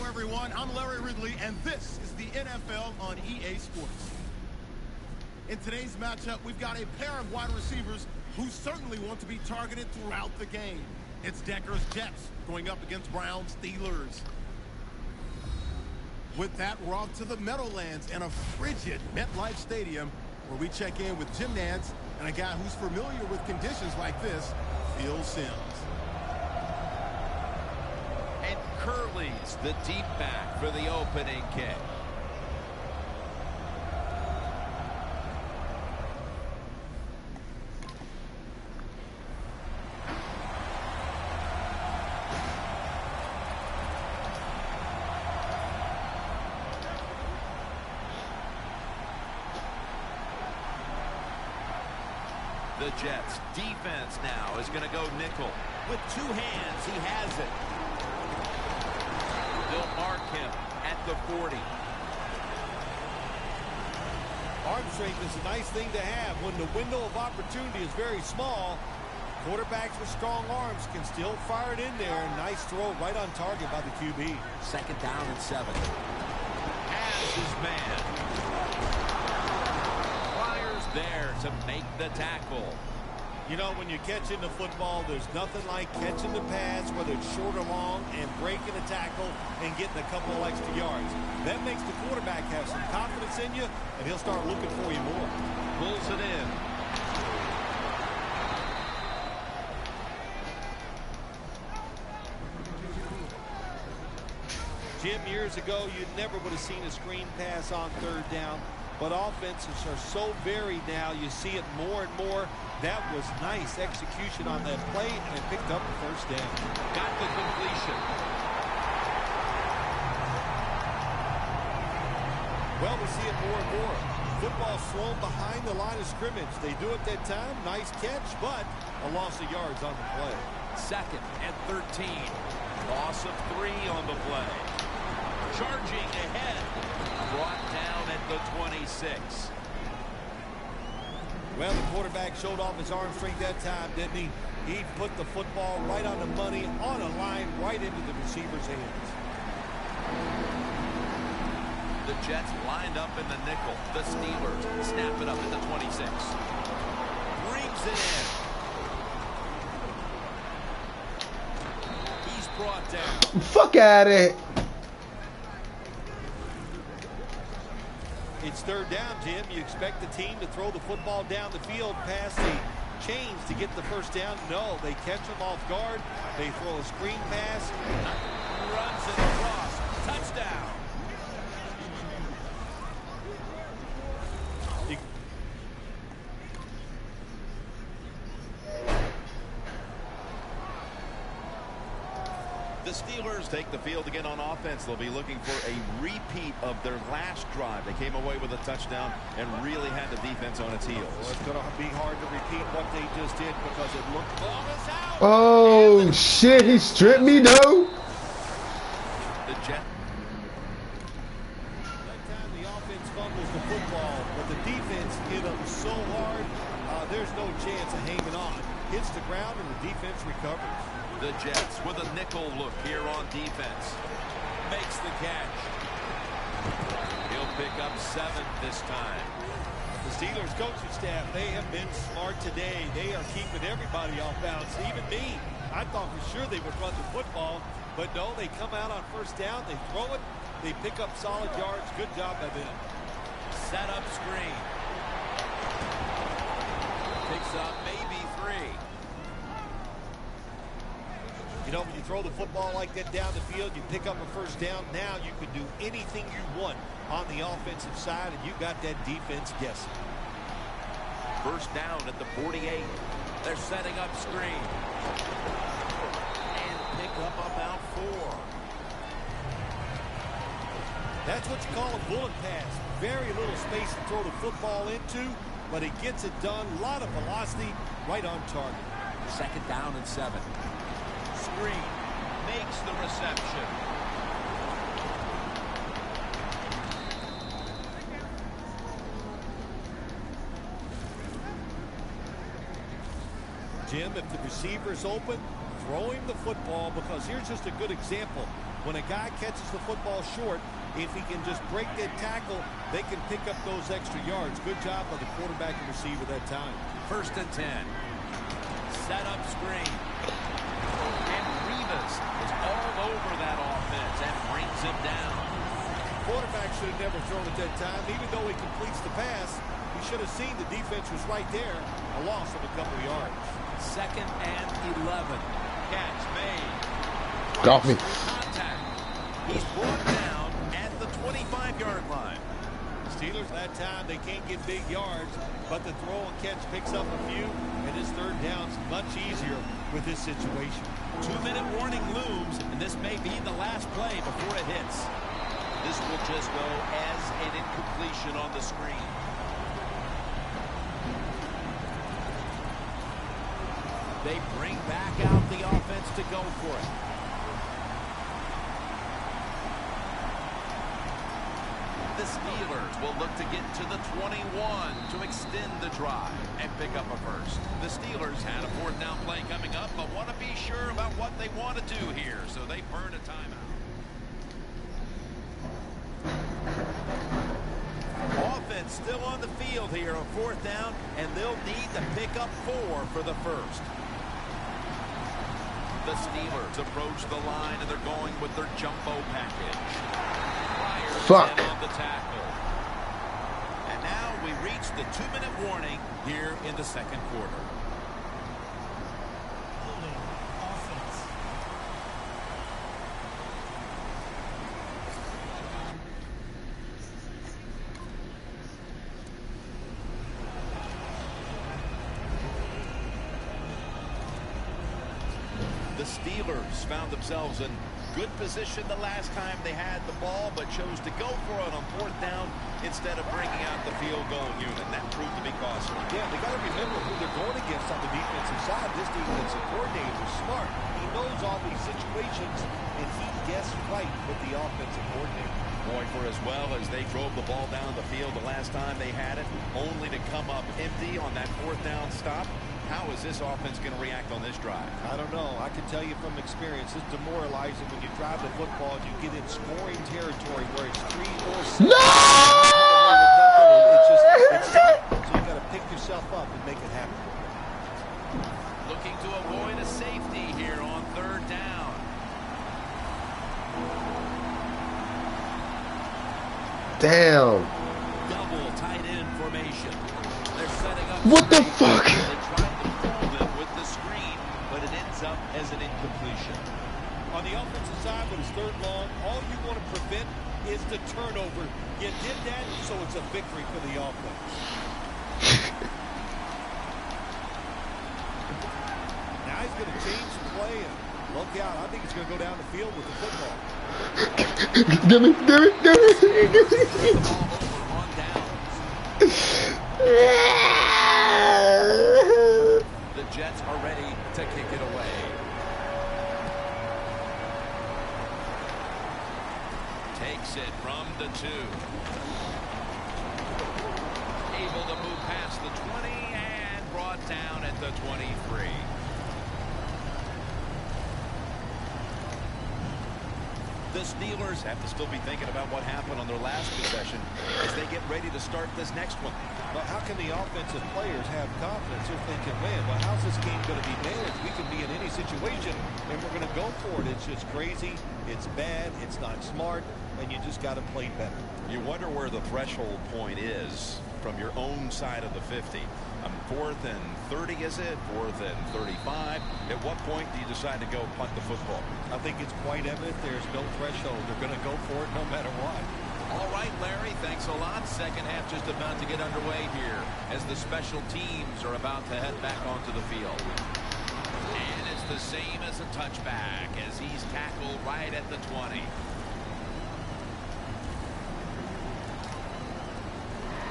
everyone. I'm Larry Ridley, and this is the NFL on EA Sports. In today's matchup, we've got a pair of wide receivers who certainly want to be targeted throughout the game. It's Decker's Jets going up against Brown's Steelers. With that, we're off to the Meadowlands and a frigid MetLife Stadium, where we check in with Jim Nantz and a guy who's familiar with conditions like this, Phil Simms. And Curley's the deep back for the opening kick. The Jets defense now is going to go nickel. With two hands, he has it. They'll mark him at the 40. Arm strength is a nice thing to have when the window of opportunity is very small. Quarterbacks with strong arms can still fire it in there. Nice throw right on target by the QB. Second down and 7. Has his man. Flyers there to make the tackle. You know, when you're catching the football, there's nothing like catching the pass, whether it's short or long, and breaking a tackle and getting a couple of extra yards. That makes the quarterback have some confidence in you, and he'll start looking for you more. Pulls it in. Jim, years ago, you never would have seen a screen pass on third down, but offenses are so varied now, you see it more and more. That was nice execution on that play, and it picked up the first down. Got the completion. Well, we see it more and more. Football thrown behind the line of scrimmage. They do it that time. Nice catch, but a loss of yards on the play. Second and 13. Loss of 3 on the play. Charging ahead. Brought down at the 26. Well, the quarterback showed off his arm strength that time, didn't he? He put the football right on the money, on a line, right into the receiver's hands. The Jets lined up in the nickel. The Steelers snap it up at the 26. Brings it in. He's brought down. Fuck out of it. It's third down, Jim. You expect the team to throw the football down the field past the chains to get the first down. No, they catch them off guard. They throw a screen pass. Runs it across. Touchdown. The Steelers take the field again on offense. They'll be looking for a repeat of their last drive. They came away with a touchdown and really had the defense on its heels. Well, it's going to be hard to repeat what they just did because it looked out. Oh, shit. He stripped me, though. The Jet. That time the offense fumbles the football, but the defense hit them so hard, there's no chance of hanging on. Hits the ground and the defense recovers. The Jets with a nickel look here on defense. Makes the catch. He'll pick up 7 this time. The Steelers coaching staff, they have been smart today. They are keeping everybody off balance, even me. I thought for sure they would run the football, but no, they come out on first down, they throw it, they pick up solid yards. Good job by them. Set up screen. Picks up maybe 3. You know, when you throw the football like that down the field, you pick up a first down. Now you can do anything you want on the offensive side, and you got that defense guessing. First down at the 48. They're setting up screen. And pick up about 4. That's what you call a bullet pass. Very little space to throw the football into, but it gets it done. A lot of velocity right on target. Second down and 7. Screen makes the reception. Jim, if the receiver's open, throw him the football, because here's just a good example. When a guy catches the football short, if he can just break that tackle, they can pick up those extra yards. Good job by the quarterback and receiver that time. 1st and 10. Set up screen. And Rivas is all over that offense and brings him down. Quarterback should have never thrown at that time. Even though he completes the pass, he should have seen the defense was right there. A loss of a couple of yards. 2nd and 11. Catch made. Got me. Contact. He's brought down at the 25-yard line. Steelers that time, they can't get big yards, but the throw and catch picks up a few, and his 3rd down's much easier with this situation. 2-minute warning looms, and this may be the last play before it hits. This will just go as an incompletion on the screen. They bring back out the offense to go for it. The Steelers will look to get to the 21 to extend the drive and pick up a first. The Steelers had a 4th down play coming up, but want to be sure about what they want to do here, so they burn a timeout. Offense still on the field here on 4th down, and they'll need to pick up 4 for the first. The Steelers approach the line, and they're going with their jumbo package. Fuck. On the tackle. And now we reach the 2-minute warning here in the 2nd quarter. Holding offense. The Steelers found themselves in good position the last time they had the ball, but chose to go for it on 4th down instead of bringing out the field goal unit. That proved to be costly. Yeah, they got to remember who they're going against on the defensive side. This defensive coordinator is smart. He knows all these situations, and he guessed right with the offensive coordinator. Boy, for as well as they drove the ball down the field the last time they had it, only to come up empty on that 4th down stop. How is this offense going to react on this drive? I don't know. I can tell you from experience, it's demoralizing when you drive the football and you get in scoring territory where it's 3 or 6. No! It's tough. So you got to pick yourself up and make it happen. Looking to avoid a safety here on 3rd down. Damn. Double tight end formation. They're setting up. What the fuck? They tried to fool them with the screen, but it ends up as an incompletion. On the offensive side, when it's 3rd long, all you want to prevent is the turnover. You did that, so it's a victory for the offense. Now he's going to change the play and look out. I think he's going to go down the field with the football. Give me. The ball over on downs. The Jets are ready to kick it away. Takes it from the 2. Able to move past the 20 and brought down at the 23. The Steelers have to still be thinking about what happened on their last possession as they get ready to start this next one. But how can the offensive players have confidence if they can win? Well, how's this game going to be managed? We can be in any situation, and we're going to go for it. It's just crazy. It's bad. It's not smart, and you just got to play better. You wonder where the threshold point is from your own side of the 50. 4th and 30, is it? 4th and 35. At what point do you decide to go punt the football? I think it's quite evident there's no threshold. They're going to go for it no matter what. All right, Larry, thanks a lot. 2nd half just about to get underway here as the special teams are about to head back onto the field. And it's the same as a touchback as he's tackled right at the 20.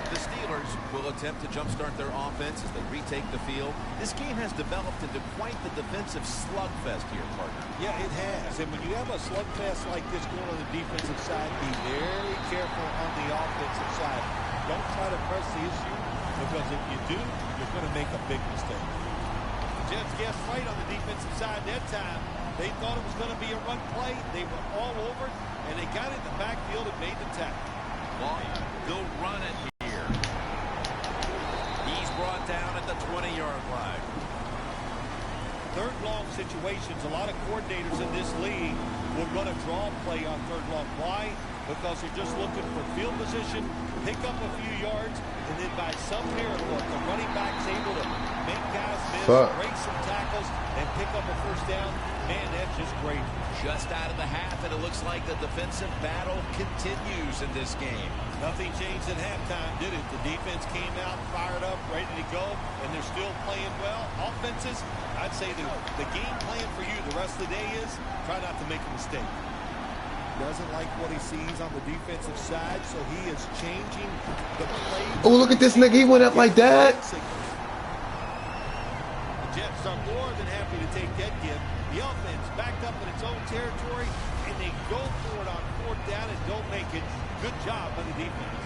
The Steelers will attempt to jumpstart their offense as they retake the field. This game has developed into quite the defensive slugfest here, partner. Yeah, it has. And when you have a slugfest like this going on the defensive side, be very careful on the offensive side. Don't try to press the issue, because if you do, you're going to make a big mistake. Jets guessed right on the defensive side that time. They thought it was going to be a run play. They were all over it, and they got in the backfield and made the tackle. Long, they'll run it here. He's brought down at the 20-yard line. Third long situations, a lot of coordinators in this league would run a draw play on third long. Why? Because they're just looking for field position, pick up a few yards, and then by some miracle, if the running back's able to make guys miss, break some tackles, and pick up a first down, man, that's just great. Just out of the half, and it looks like the defensive battle continues in this game. Nothing changed at halftime, did it? The defense came out, fired up, ready to go, and they're still playing well. Offenses, I'd say the game plan for you the rest of the day is try not to make a mistake. Doesn't like what he sees on the defensive side, so he is changing the play. Oh, look at this nigga. He went up like that. The Jets are more than happy to take that give. The offense backed up in its own territory, and they go for it on fourth down and don't make it. Good job by the defense.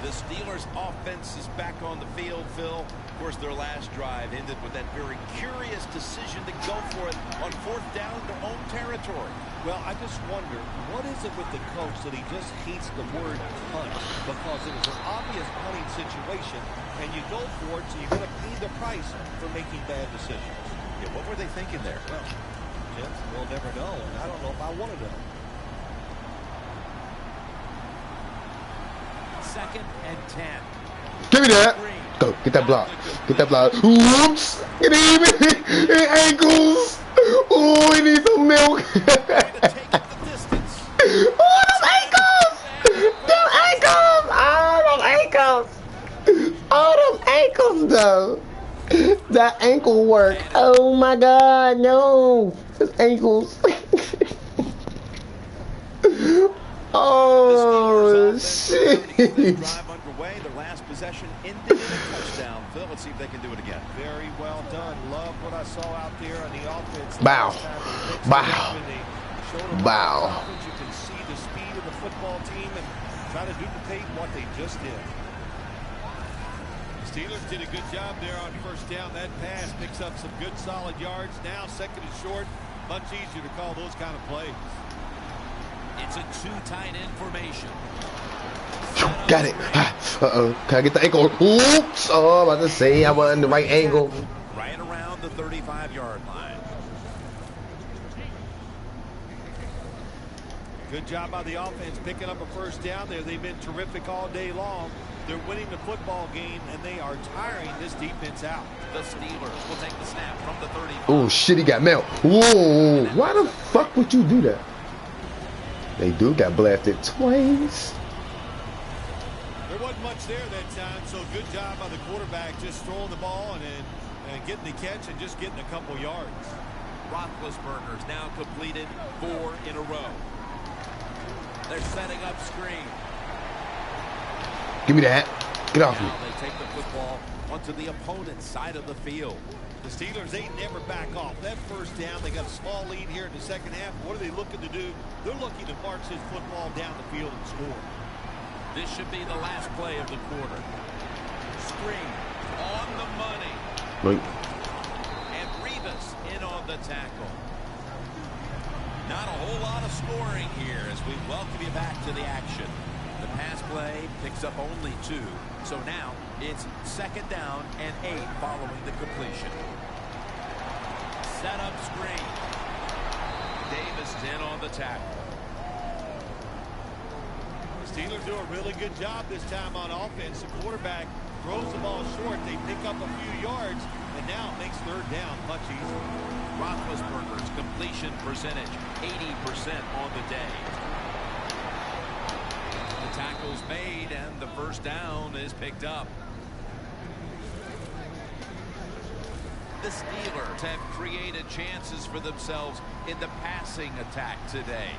The Steelers' offense is back on the field, Phil. Of course, their last drive ended with that very curious decision to go for it on fourth down in their own territory. Well, I just wonder, what is it with the coach that he just hates the word punt? Because it was an obvious punting situation, and you go for it, so you're going to pay the price for making bad decisions. Yeah, what were they thinking there? Well, Jets, we'll never know, and I don't know if I want to know. 2nd and 10. Give me that. Go, get that block. Get that block. Whoops. Get him. Ankles. Oh, he needs some milk. Oh, them ankles. Them ankles. Oh, them ankles. Oh, them ankles, though. That ankle work. Oh, my God. No. His ankles. Oh, shit. Drive underway. Their last possession ended in a touchdown. Phil, let's see if they can do it again. Very well done. Love what I saw out there on the offense. Bow. Bow. Bow. You can see the speed of the football team and try to duplicate what they just did. The Steelers did a good job there on first down. That pass picks up some good solid yards. Now second and short. Much easier to call those kind of plays. It's a two-tight end formation. Got it. Uh-oh. Can I get the ankle? Oops. Oh, I'm about to say I wasn't in the right angle. Right around the 35-yard line. Good job by the offense picking up a first down there. They've been terrific all day long. They're winning the football game, and they are tiring this defense out. The Steelers will take the snap from the 35. Oh, shit. He got mail. Whoa. Why the fuck would you do that? They do got blasted twice. There wasn't much there that time, so good job by the quarterback just throwing the ball and getting the catch and just getting a couple yards. Roethlisberger's now completed 4 in a row. They're setting up screen. Give me that. Get off me. Now they take the football onto the opponent's side of the field. The Steelers, they never back off. That first down, they got a small lead here in the second half. What are they looking to do? They're looking to march this football down the field and score. This should be the last play of the quarter. Screen on the money. Wait. And Revis in on the tackle. Not a whole lot of scoring here as we welcome you back to the action. The pass play picks up only 2. So now it's 2nd down and 8 following the completion. Set up screen. Davis in on the tackle. The Steelers do a really good job this time on offense. The quarterback throws the ball short. They pick up a few yards, and now it makes third down much easier. Roethlisberger's completion percentage 80% on the day. The tackle's made, and the first down is picked up. The Steelers have created chances for themselves in the passing attack today.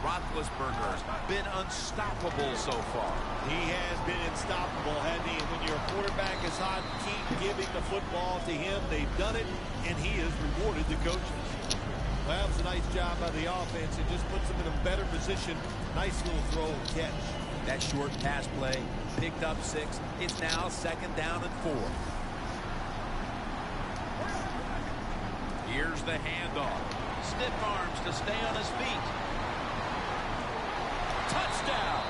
Roethlisberger's been unstoppable so far. He has been unstoppable, hasn't he? When your quarterback is hot, keep giving the football to him. They've done it, and he has rewarded the coaches. Well, that was a nice job by the offense. It just puts them in a better position. Nice little throw and catch. That short pass play picked up 6. It's now 2nd down and 4. Here's the handoff. Stiff arms to stay on his feet. Touchdown.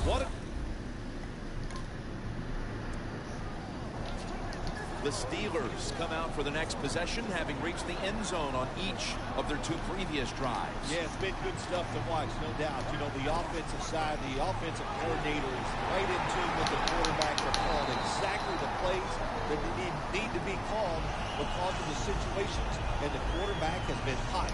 What a... The Steelers come out for the next possession, having reached the end zone on each of their 2 previous drives. Yeah, it's been good stuff to watch, no doubt. You know, the offensive side, the offensive coordinator is right in tune with the quarterback. They're calling exactly the plays that need to be called because of the situations, and the quarterback has been hot.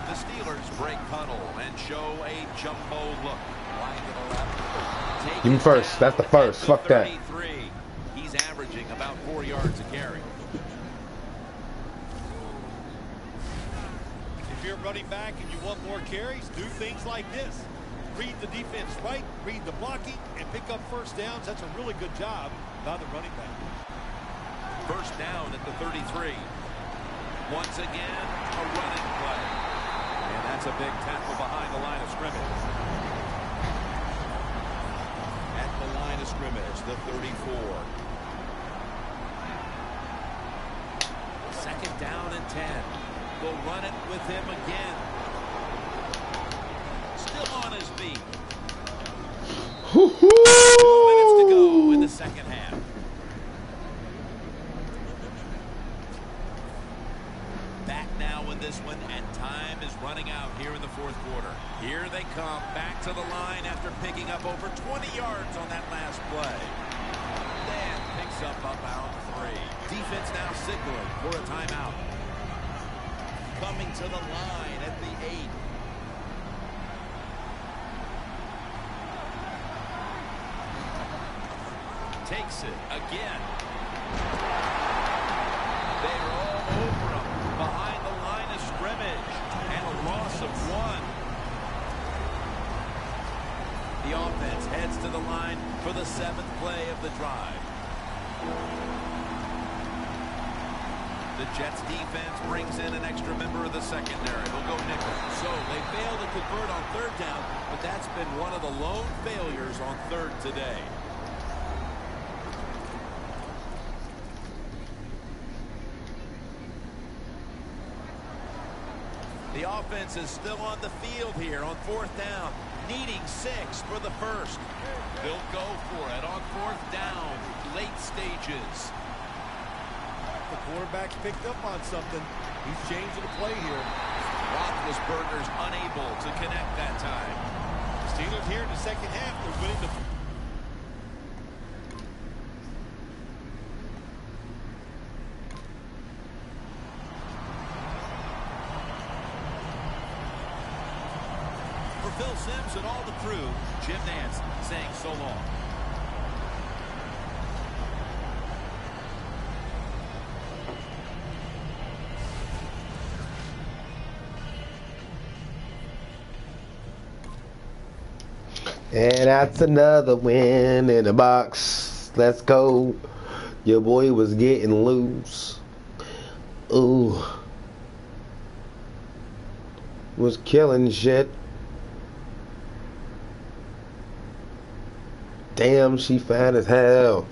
The Steelers break huddle and show a jumbo look. Line to the left. Give me first. That's the first. Fuck that. 33. He's averaging about 4 yards a carry. If you're running back and you want more carries, do things like this. Read the defense right, read the blocking, and pick up first downs. That's a really good job by the running back. First down at the 33. Once again, a running play. And that's a big tackle behind the line of scrimmage. At the line of scrimmage, the 34. 2nd down and 10. They'll run it with him again. Still on his feet. 2 minutes to go in the 2nd half. Back now in this one, and time is running out here in the 4th quarter. Here they come back to the line after picking up over 20 yards on that last play. Then picks up about 3. Defense now signaling for a timeout. Coming to the line at the 8. Takes it again. They're all over him behind the line of scrimmage, and a loss of 1. The offense heads to the line for the 7th play of the drive. The Jets defense brings in an extra member of the secondary. They'll go nickel. So they fail to convert on 3rd down, but that's been one of the lone failures on 3rd today. The offense is still on the field here on 4th down, needing 6 for the first. They'll go for it on 4th down, late stages. The quarterback's picked up on something. He's changing the play here. Roethlisberger's unable to connect that time. The Steelers here in the 2nd half, they're winning the... For Phil Simms and all the crew, Jim Nance saying so long. And that's another win in the box. Let's go. Your boy was getting loose. Ooh. Was killing shit. Damn, she fat as hell.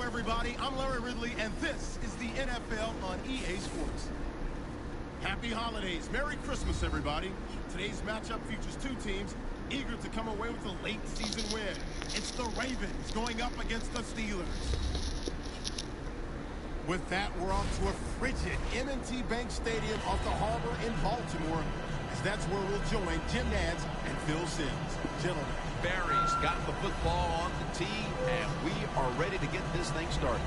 everybody. I'm Larry Ridley, and this is the NFL on EA Sports. Happy holidays. Merry Christmas, everybody. Today's matchup features two teams eager to come away with a late season win. It's the Ravens going up against the Steelers. With that, we're off to a frigid M&T Bank Stadium off the harbor in Baltimore, as that's where we'll join Jim Nantz and Phil Simms. Gentlemen. Barry's got the football on the tee, and we are ready to get this thing started.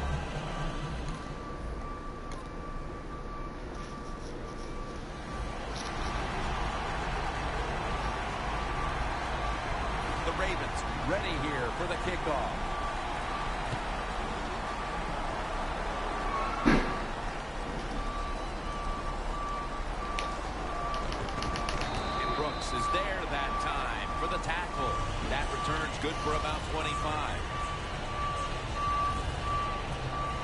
The Ravens ready here for the kickoff. And Brooks is there that time for the tackle. That return's good for about 25.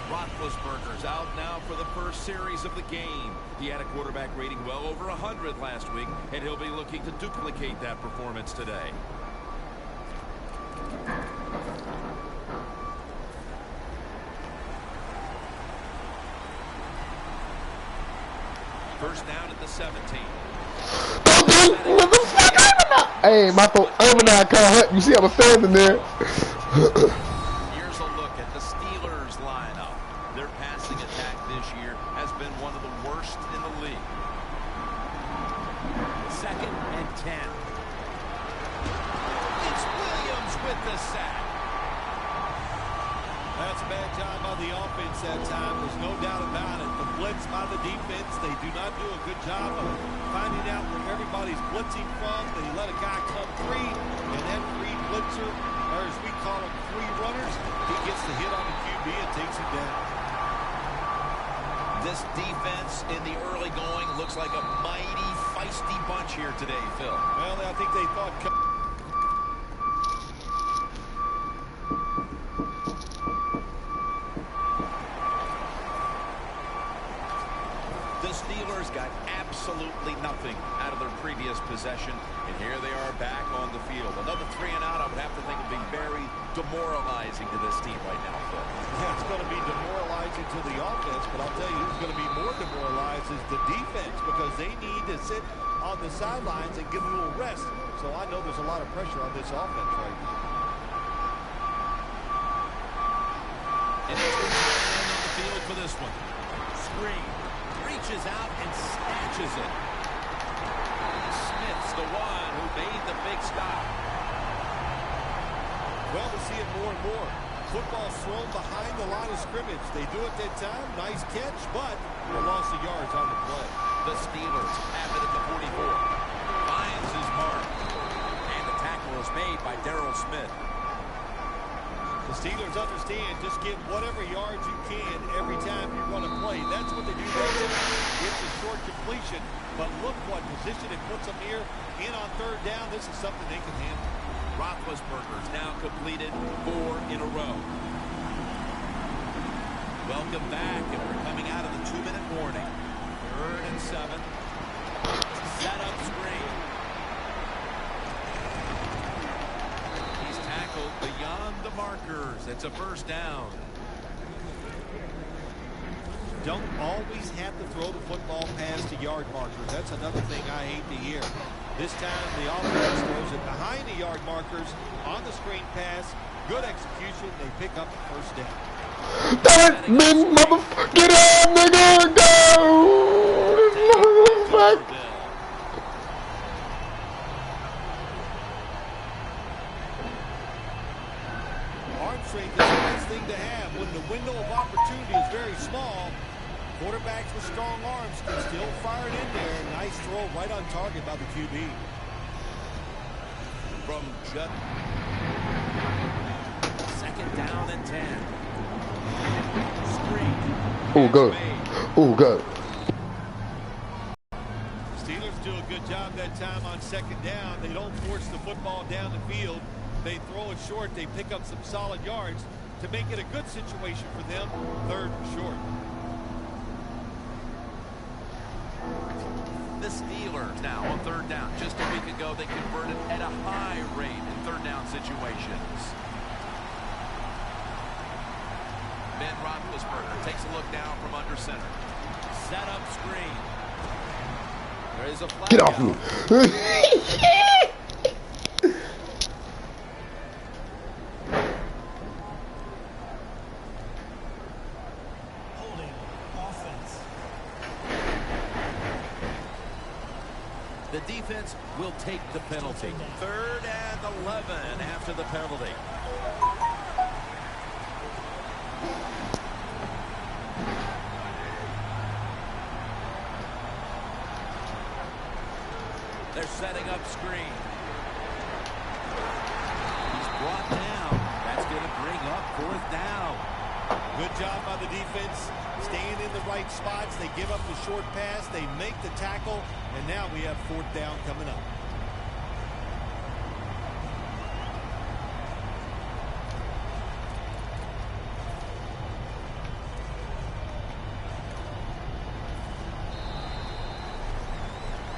Roethlisberger's out now for the first series of the game. He had a quarterback rating well over 100 last week, and he'll be looking to duplicate that performance today. First down at the 17. Hey, my fault. I can't help you. See, I'm standing there. Here's a look at the Steelers lineup. Their passing attack this year has been one of the worst in the league. 2nd and 10. It's Williams with the sack. That's a bad job by the offense that time. There's no doubt about it. The blitz by the defense, they do not do a good job of finding out where everybody's blitzing from. They let a guy come free, and that free blitzer, or as we call them, free runners, he gets the hit on the QB and takes him down. This defense in the early going looks like a mighty feisty bunch here today, Phil. Well, I think they thought... The Steelers got absolutely nothing out of their previous possession, and here they are back on the field. Another 3 and out, I would have to think, would be very demoralizing to this team right now, Phil. Yeah, it's going to be demoralizing to the offense, but I'll tell you who's going to be more demoralized is the defense, because they need to sit on the sidelines and get a little rest. So I know there's a lot of pressure on this offense right now. And it's going to land on the field for this one. Screen. Reaches out and snatches it. Smith's the one who made the big stop. Well, we see it more and more. Football thrown behind the line of scrimmage. They do it that time. Nice catch, but a loss of yards on the play. The Steelers have it at the 44. Finds his mark. And the tackle is made by Darrell Smith. The Steelers understand just get whatever yards you can every time you run a play. That's what they do right there. It's a short completion, but look what position it puts them here. In on 3rd down, this is something they can handle. Roethlisberger's now completed 4 in a row. Welcome back, and we're coming out of the 2-minute warning. 3rd and 7. Set up screen. He's tackled beyond the markers. It's a first down. Don't always have to throw the football past the yard markers. That's another thing I hate to hear. This time the offense throws it behind the yard markers on the screen pass. Good execution. They pick up the first down. That big motherfucker! Get up, nigga! Go! Arm strength is the best thing to have. When the window of opportunity is very small, quarterbacks with strong arms can still fire it in there. Nice throw right on target by the QB. From just 2nd down and 10. Screen. Oh, good. Oh, good. Steelers do a good job that time on 2nd down. They don't force the football down the field. They throw it short. They pick up some solid yards to make it a good situation for them. 3rd and short. The Steelers now on 3rd down. Just a week ago, they converted at a high rate in 3rd down situations. Ben Roethlisberger takes a look down from under center. Set up screen. There is a flag. Get off me. Holding offense. The defense will take the penalty. 3rd and 11 after the penalty. They're setting up screen. He's brought down. That's going to bring up 4th down. Good job by the defense, staying in the right spots. They give up the short pass, they make the tackle, and now we have 4th down coming up.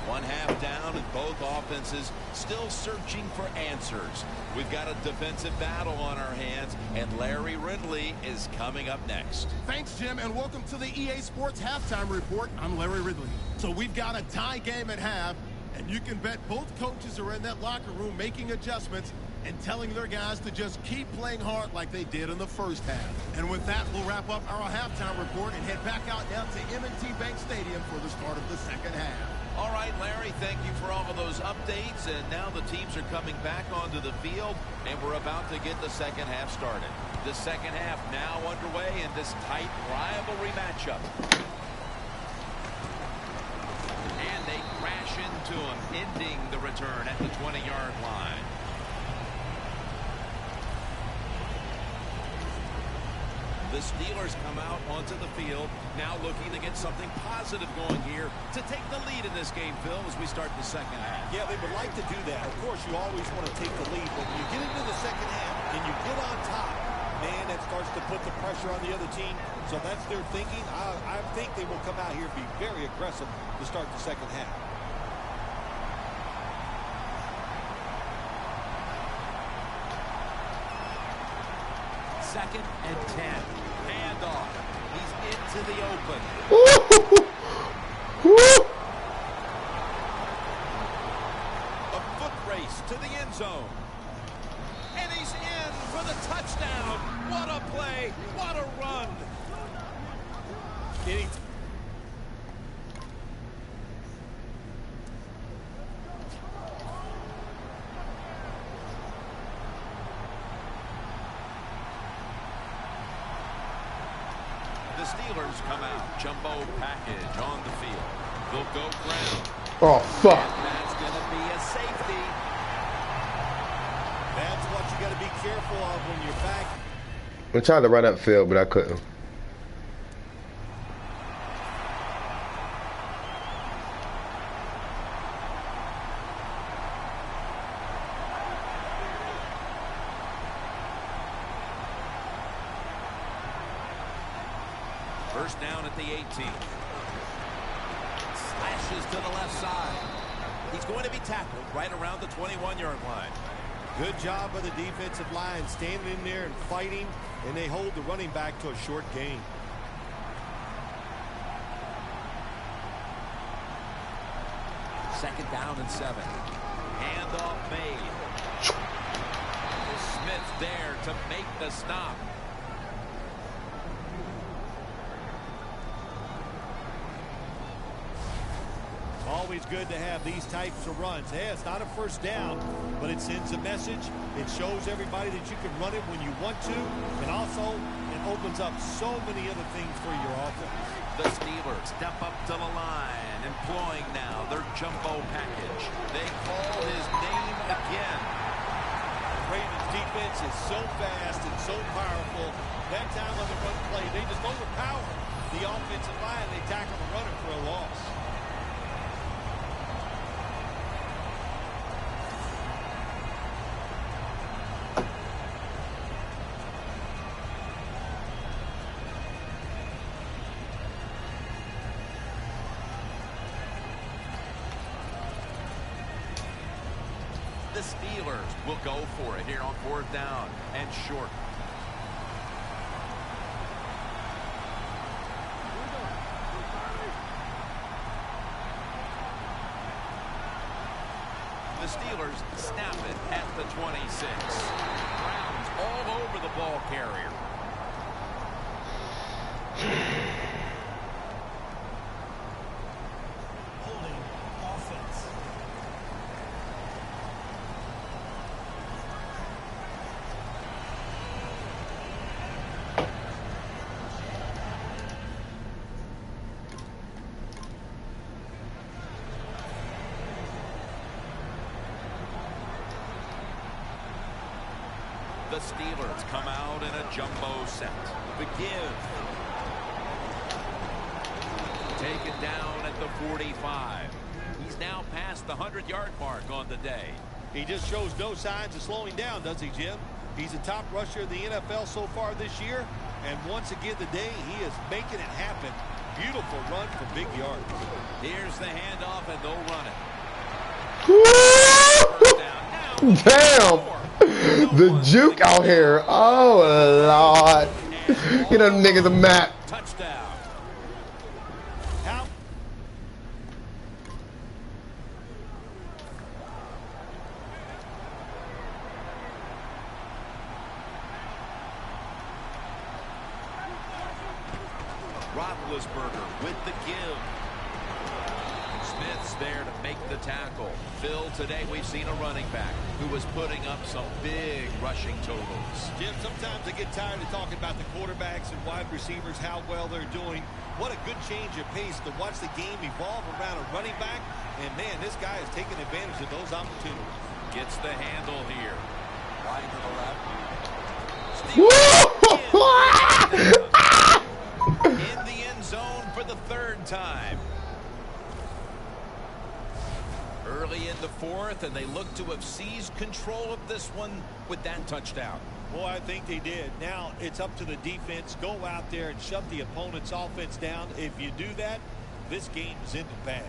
One half down, and both offenses still searching for answers. We've got a defensive battle on our hands, and Larry Ridley is coming up next. Thanks, Jim, and welcome to the EA Sports Halftime Report. I'm Larry Ridley. So we've got a tie game at half, and you can bet both coaches are in that locker room making adjustments and telling their guys to just keep playing hard like they did in the first half. And with that, we'll wrap up our halftime report and head back out now to M&T Bank Stadium for the start of the second half. All right, Larry, thank you for all of those updates. And now the teams are coming back onto the field, and we're about to get the second half started. The second half now underway in this tight rivalry matchup. And they crash into him, ending the return at the 20-yard line. The Steelers come out onto the field, now looking to get something positive going here to take the lead in this game, Phil, as we start the second half. Yeah, they would like to do that. Of course, you always want to take the lead, but when you get into the second half and you get on top, man, that starts to put the pressure on the other team. So that's their thinking. I think they will come out here and be very aggressive to start the second half. Second and 10. Handoff. He's into the open. A foot race to the end zone. And he's in for the touchdown. What a play. What a run. The Steelers come out. Jumbo package on the field. They'll go ground. Oh, fuck. And that's going to be a safety. That's what you got to be careful of when you're back. I tried to run upfield, but I couldn't. First down at the 18. Slashes to the left side. He's going to be tackled right around the 21-yard line. Good job by the defensive line, standing in there and fighting, and they hold the running back to a short gain. Second down and 7. Handoff made. Smith there to make the stop. Always good to have these types of runs. Hey, it's not a first down, but it sends a message. It shows everybody that you can run it when you want to, and also it opens up so many other things for your offense. The Steelers step up to the line, employing now their jumbo package. They call his name again. Ravens defense is so fast and so powerful. That time on the run play, they just overpower the offensive line. They tackle the runner for a loss. The Steelers will go for it here on 4th down and short. Steelers snap it at the 26. Browns all over the ball carrier. Holding offense. The Steelers come out in a jumbo set. The give. Taken down at the 45. He's now past the 100-yard mark on the day. He just shows no signs of slowing down, does he, Jim? He's a top rusher in the NFL so far this year. And once again today, he is making it happen. Beautiful run for big yards. Here's the handoff, and they'll run it. Damn! The juke out here. Oh, Lord. Get them niggas a map. Touchdown. How? Roethlisberger with the give. Smith's there to make the tackle. Phil, today we've seen a running back who was putting up some big rushing totals. Jim, sometimes I get tired of talking about the quarterbacks and wide receivers, how well they're doing. What a good change of pace to watch the game evolve around a running back. And, man, this guy is taking advantage of those opportunities. Gets the handle here. Wide to the left. In the end zone for the third time. Early in the fourth, and they look to have seized control of this one with that touchdown. Well, I think they did. Now it's up to the defense. Go out there and shut the opponent's offense down. If you do that, this game is in the bag.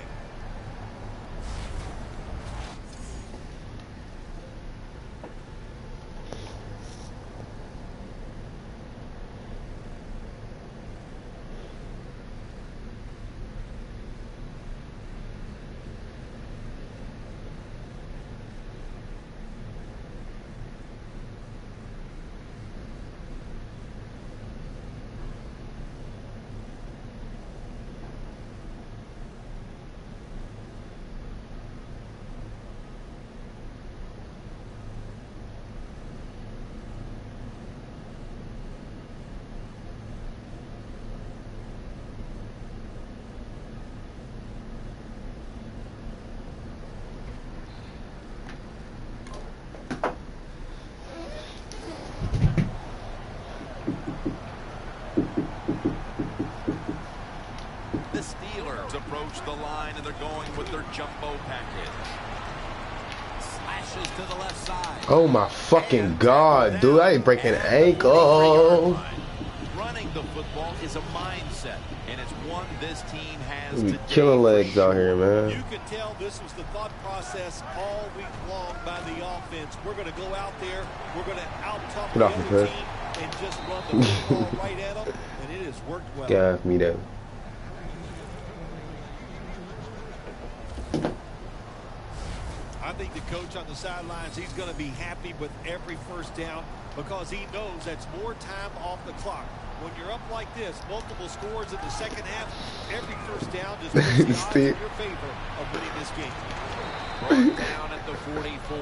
Approach the line, and they're going with their jumbo package. Slashes to the left side. Oh my fucking God, dude! I ain't breaking an ankle. Running the football is a mindset, and it's one this team has We to killing legs out here, man. You can tell this was the thought process all week long by the offense. We're going to go out there, we're going to out-tough the other team and just run the football right at them, and it has worked well. Got me there. I think the coach on the sidelines, he's going to be happy with every first down because he knows that's more time off the clock. When you're up like this, multiple scores in the second half, every first down just puts the odds in your favor of winning this game. Brought down at the 44.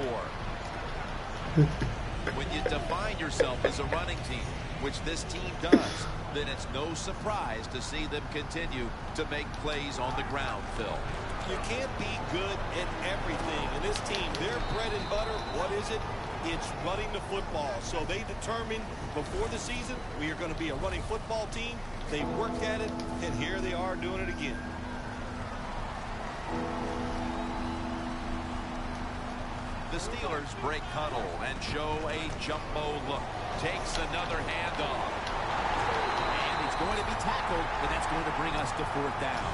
When you define yourself as a running team, which this team does, then it's no surprise to see them continue to make plays on the ground, Phil. You can't be good at everything. And this team, their bread and butter, what is it? It's running the football. So they determined before the season, we are going to be a running football team. They worked at it, and here they are doing it again. The Steelers break huddle and show a jumbo look. Takes another handoff. And he's going to be tackled, and that's going to bring us to fourth down.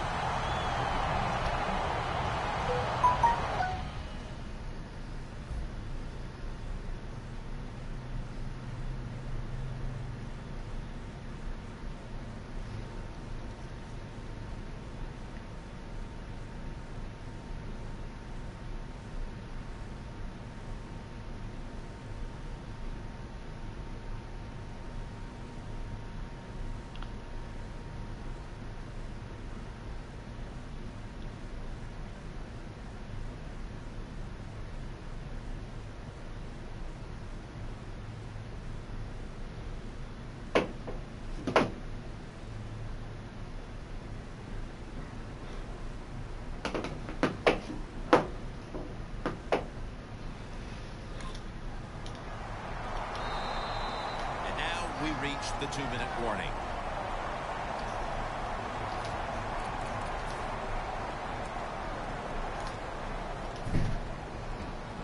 we reach the 2-minute warning.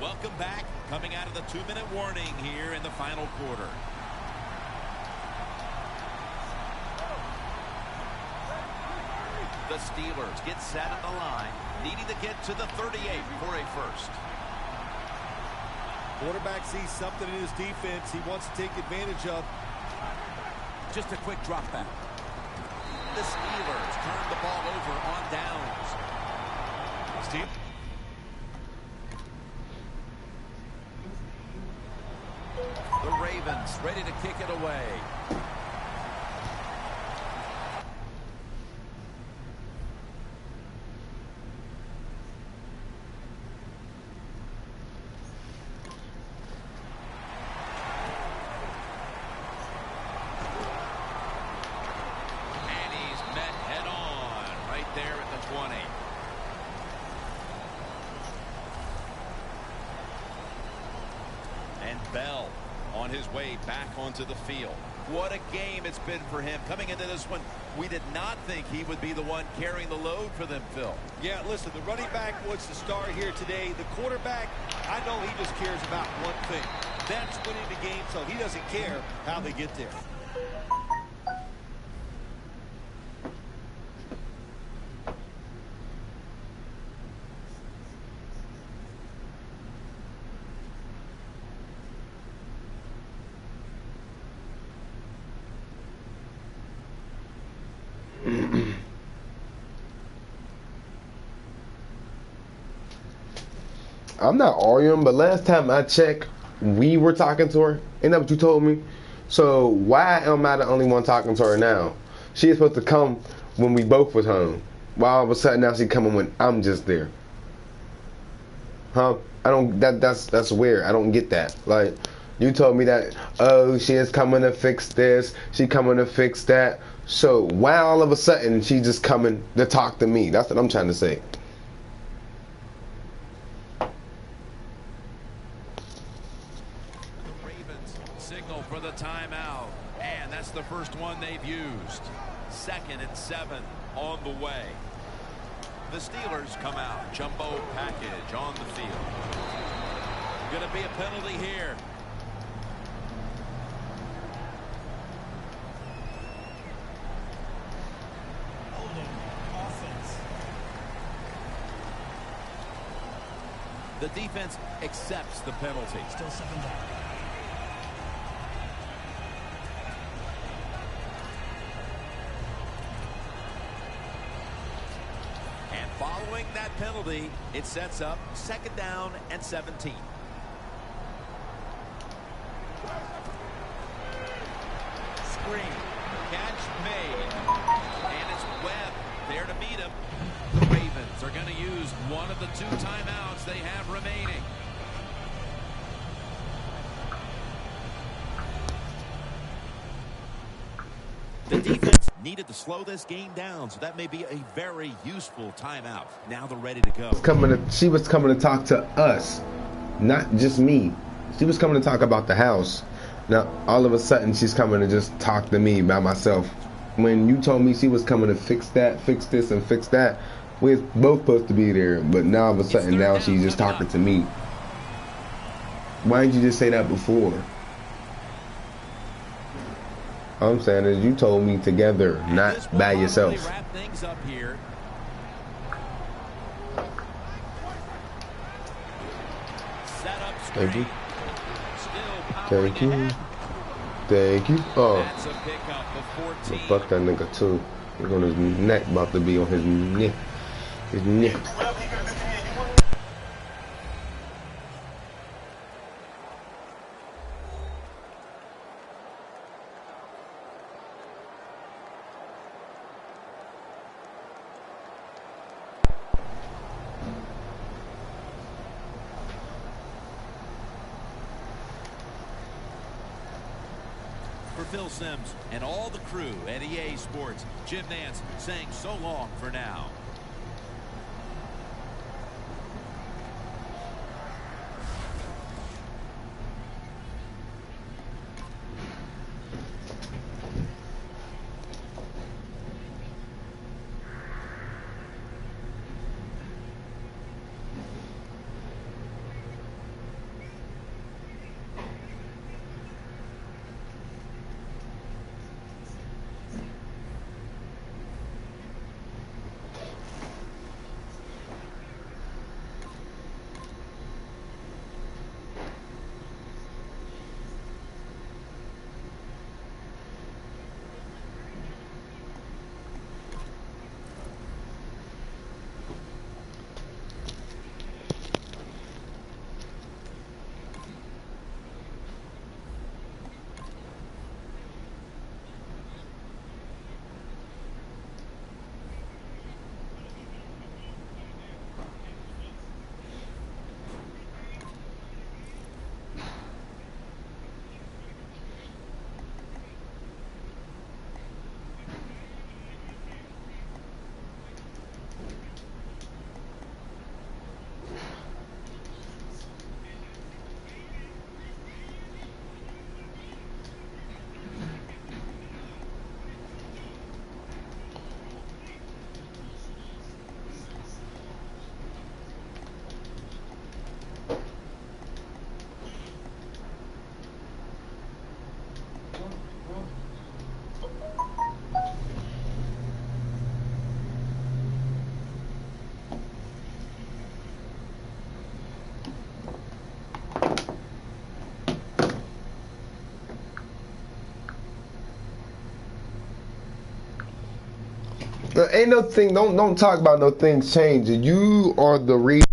Welcome back. Coming out of the 2-minute warning here in the final quarter. The Steelers get set at the line, needing to get to the 38 for a first. Quarterback sees something in his defense he wants to take advantage of. Just a quick drop back. The Steelers turn the ball over on downs. The Ravens ready to kick it away. And he's met head on right there at the 20. And Bell on his way back onto the field. What a game it's been for him. Coming into this one, we did not think he would be the one carrying the load for them, Phil. Yeah, listen, the running back was the star here today. The quarterback, I know he just cares about one thing. That's winning the game, so he doesn't care how they get there. I'm not arguing, but last time I checked, we were talking to her. Ain't that what you told me? So why am I the only one talking to her now? She is supposed to come when we both was home. Why all of a sudden now she coming when I'm just there? Huh? I don't. That's weird. I don't get that. Like, you told me that, oh, she is coming to fix this. She coming to fix that. So why all of a sudden she just coming to talk to me? That's what I'm trying to say. Signal for the timeout, and that's the first one they've used. 2nd and 7 on the way. The Steelers come out, jumbo package on the field. Going to be a penalty here. The defense accepts the penalty. Still 7 down. Following that penalty, it sets up 2nd down and 17. Screen. Catch made. And it's Webb there to meet him. The Ravens are going to use one of the 2 timeouts they have remaining. The defense needed to slow this game down, so that may be a very useful timeout. Now they're ready to go. She was coming to talk to us, not just me. She was coming to talk about the house. Now, all of a sudden, she's coming to just talk to me by myself. When you told me she was coming to fix that, fix this, and fix that, we was both supposed to be there. But now, all of a sudden, now she's just talking to me. Why didn't you just say that before? All I'm saying is you told me together, not by yourself. Wrap things up here. Set up Thank you. Still Thank you. ahead. Thank you. Oh, That's a pickup of 14. fuck that nigga too. He's on his neck, about to be on his neck. His neck. For Phil Simms and all the crew at EA Sports, Jim Nance saying so long for now. Ain't no thing. Don't talk about no things changing. You are the reason.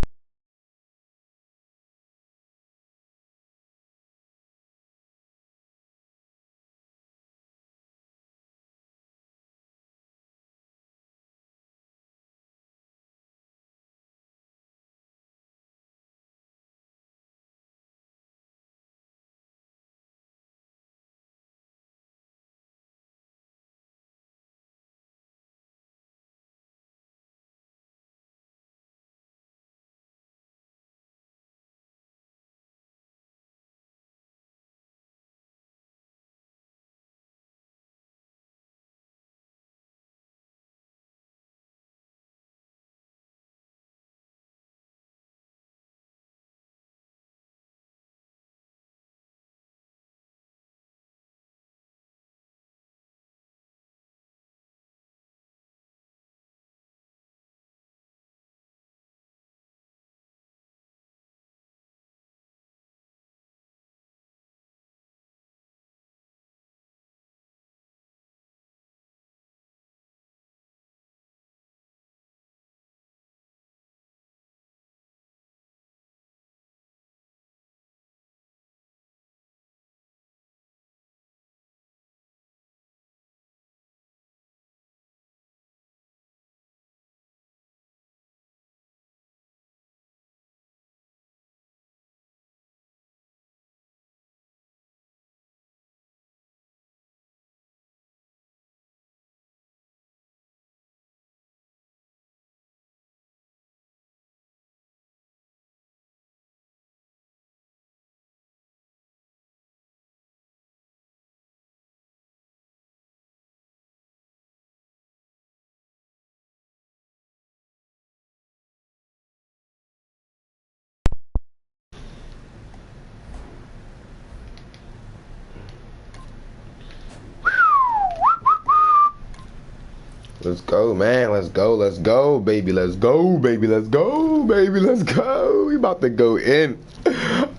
Let's go, man. Let's go. Let's go, baby. Let's go, baby. Let's go, baby. Let's go. We about to go in.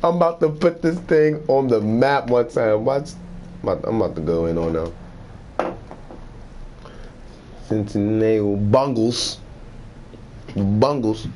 I'm about to put this thing on the map one time. Watch. I'm about to go in on them. Cincinnati Bungles. Bungles.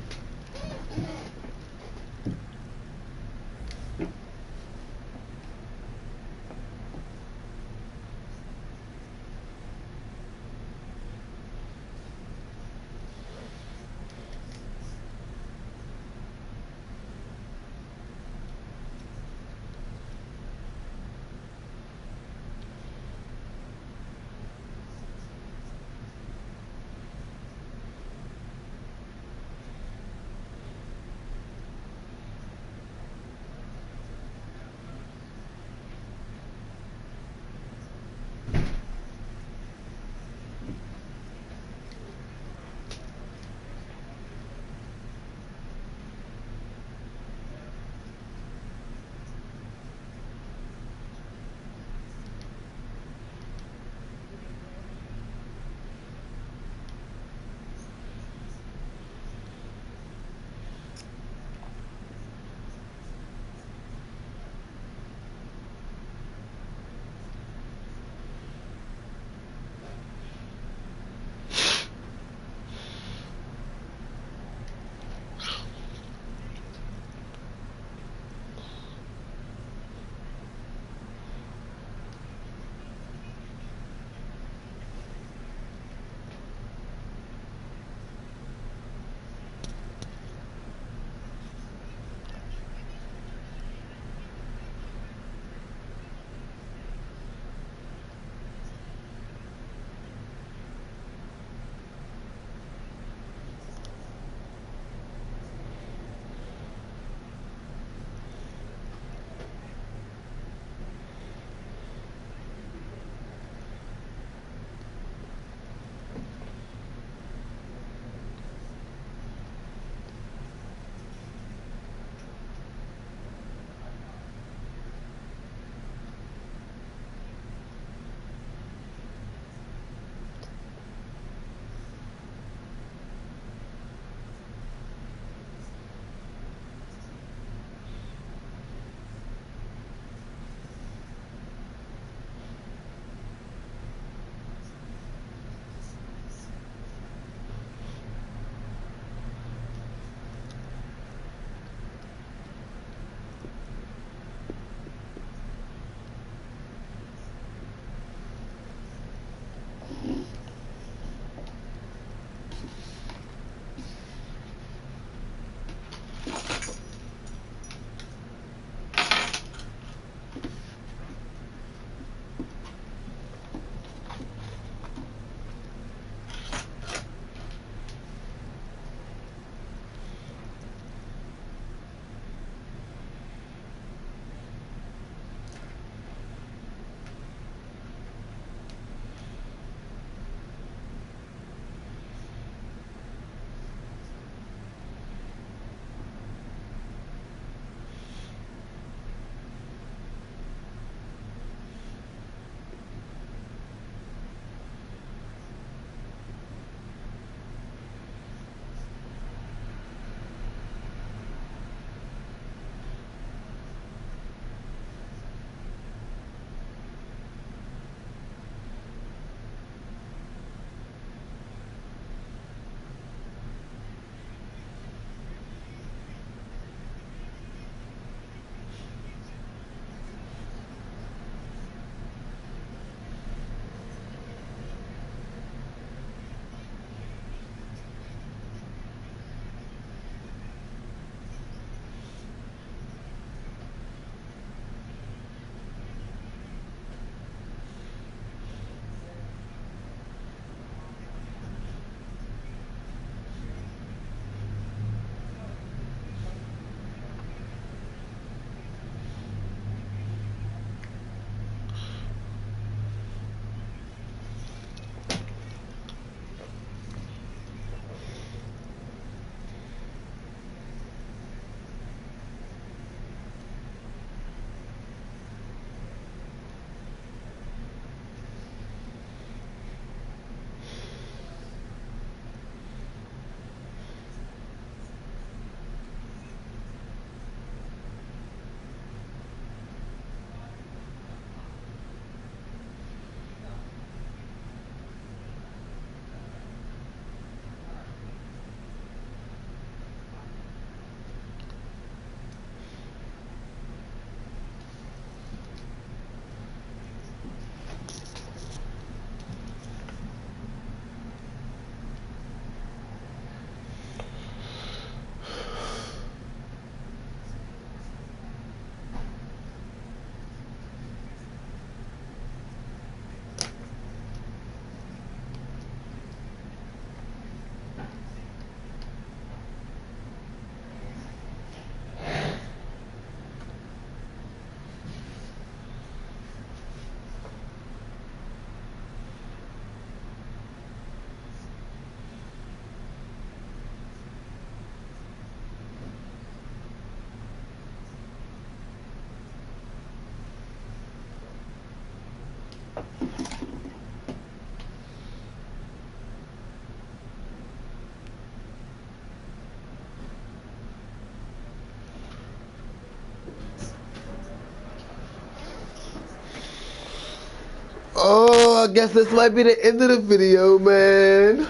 y'all, guess this might be the end of the video, man.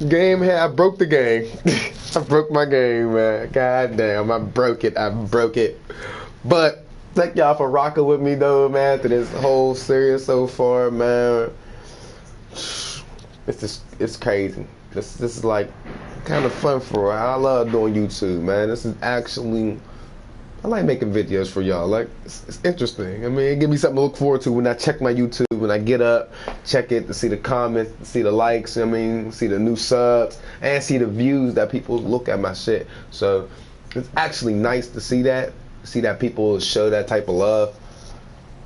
I broke the game. I broke my game, man. God damn, I broke it. But thank y'all for rocking with me, though, man, through this whole series so far, man. It's crazy. This is like kind of fun for real. I love doing YouTube, man. This is actually, I like making videos for y'all. Like, it's interesting. I mean, it gives me something to look forward to when I check my YouTube, when I get up, check it to see the comments, to see the likes, I mean, see the new subs, and see the views that people look at my shit. So it's actually nice to see that people show that type of love.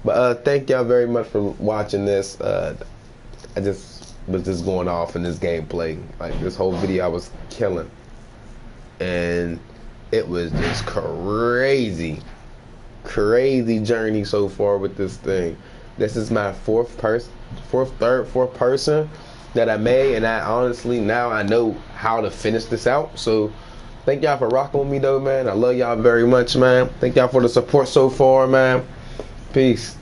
But thank y'all very much for watching this. I was just going off in this gameplay. Like, this whole video I was killing. And it was just crazy journey so far with this thing. This is my fourth person that I made, and I honestly, now I know how to finish this out. So thank y'all for rocking with me, though, man. I love y'all very much, man. Thank y'all for the support so far, man. Peace.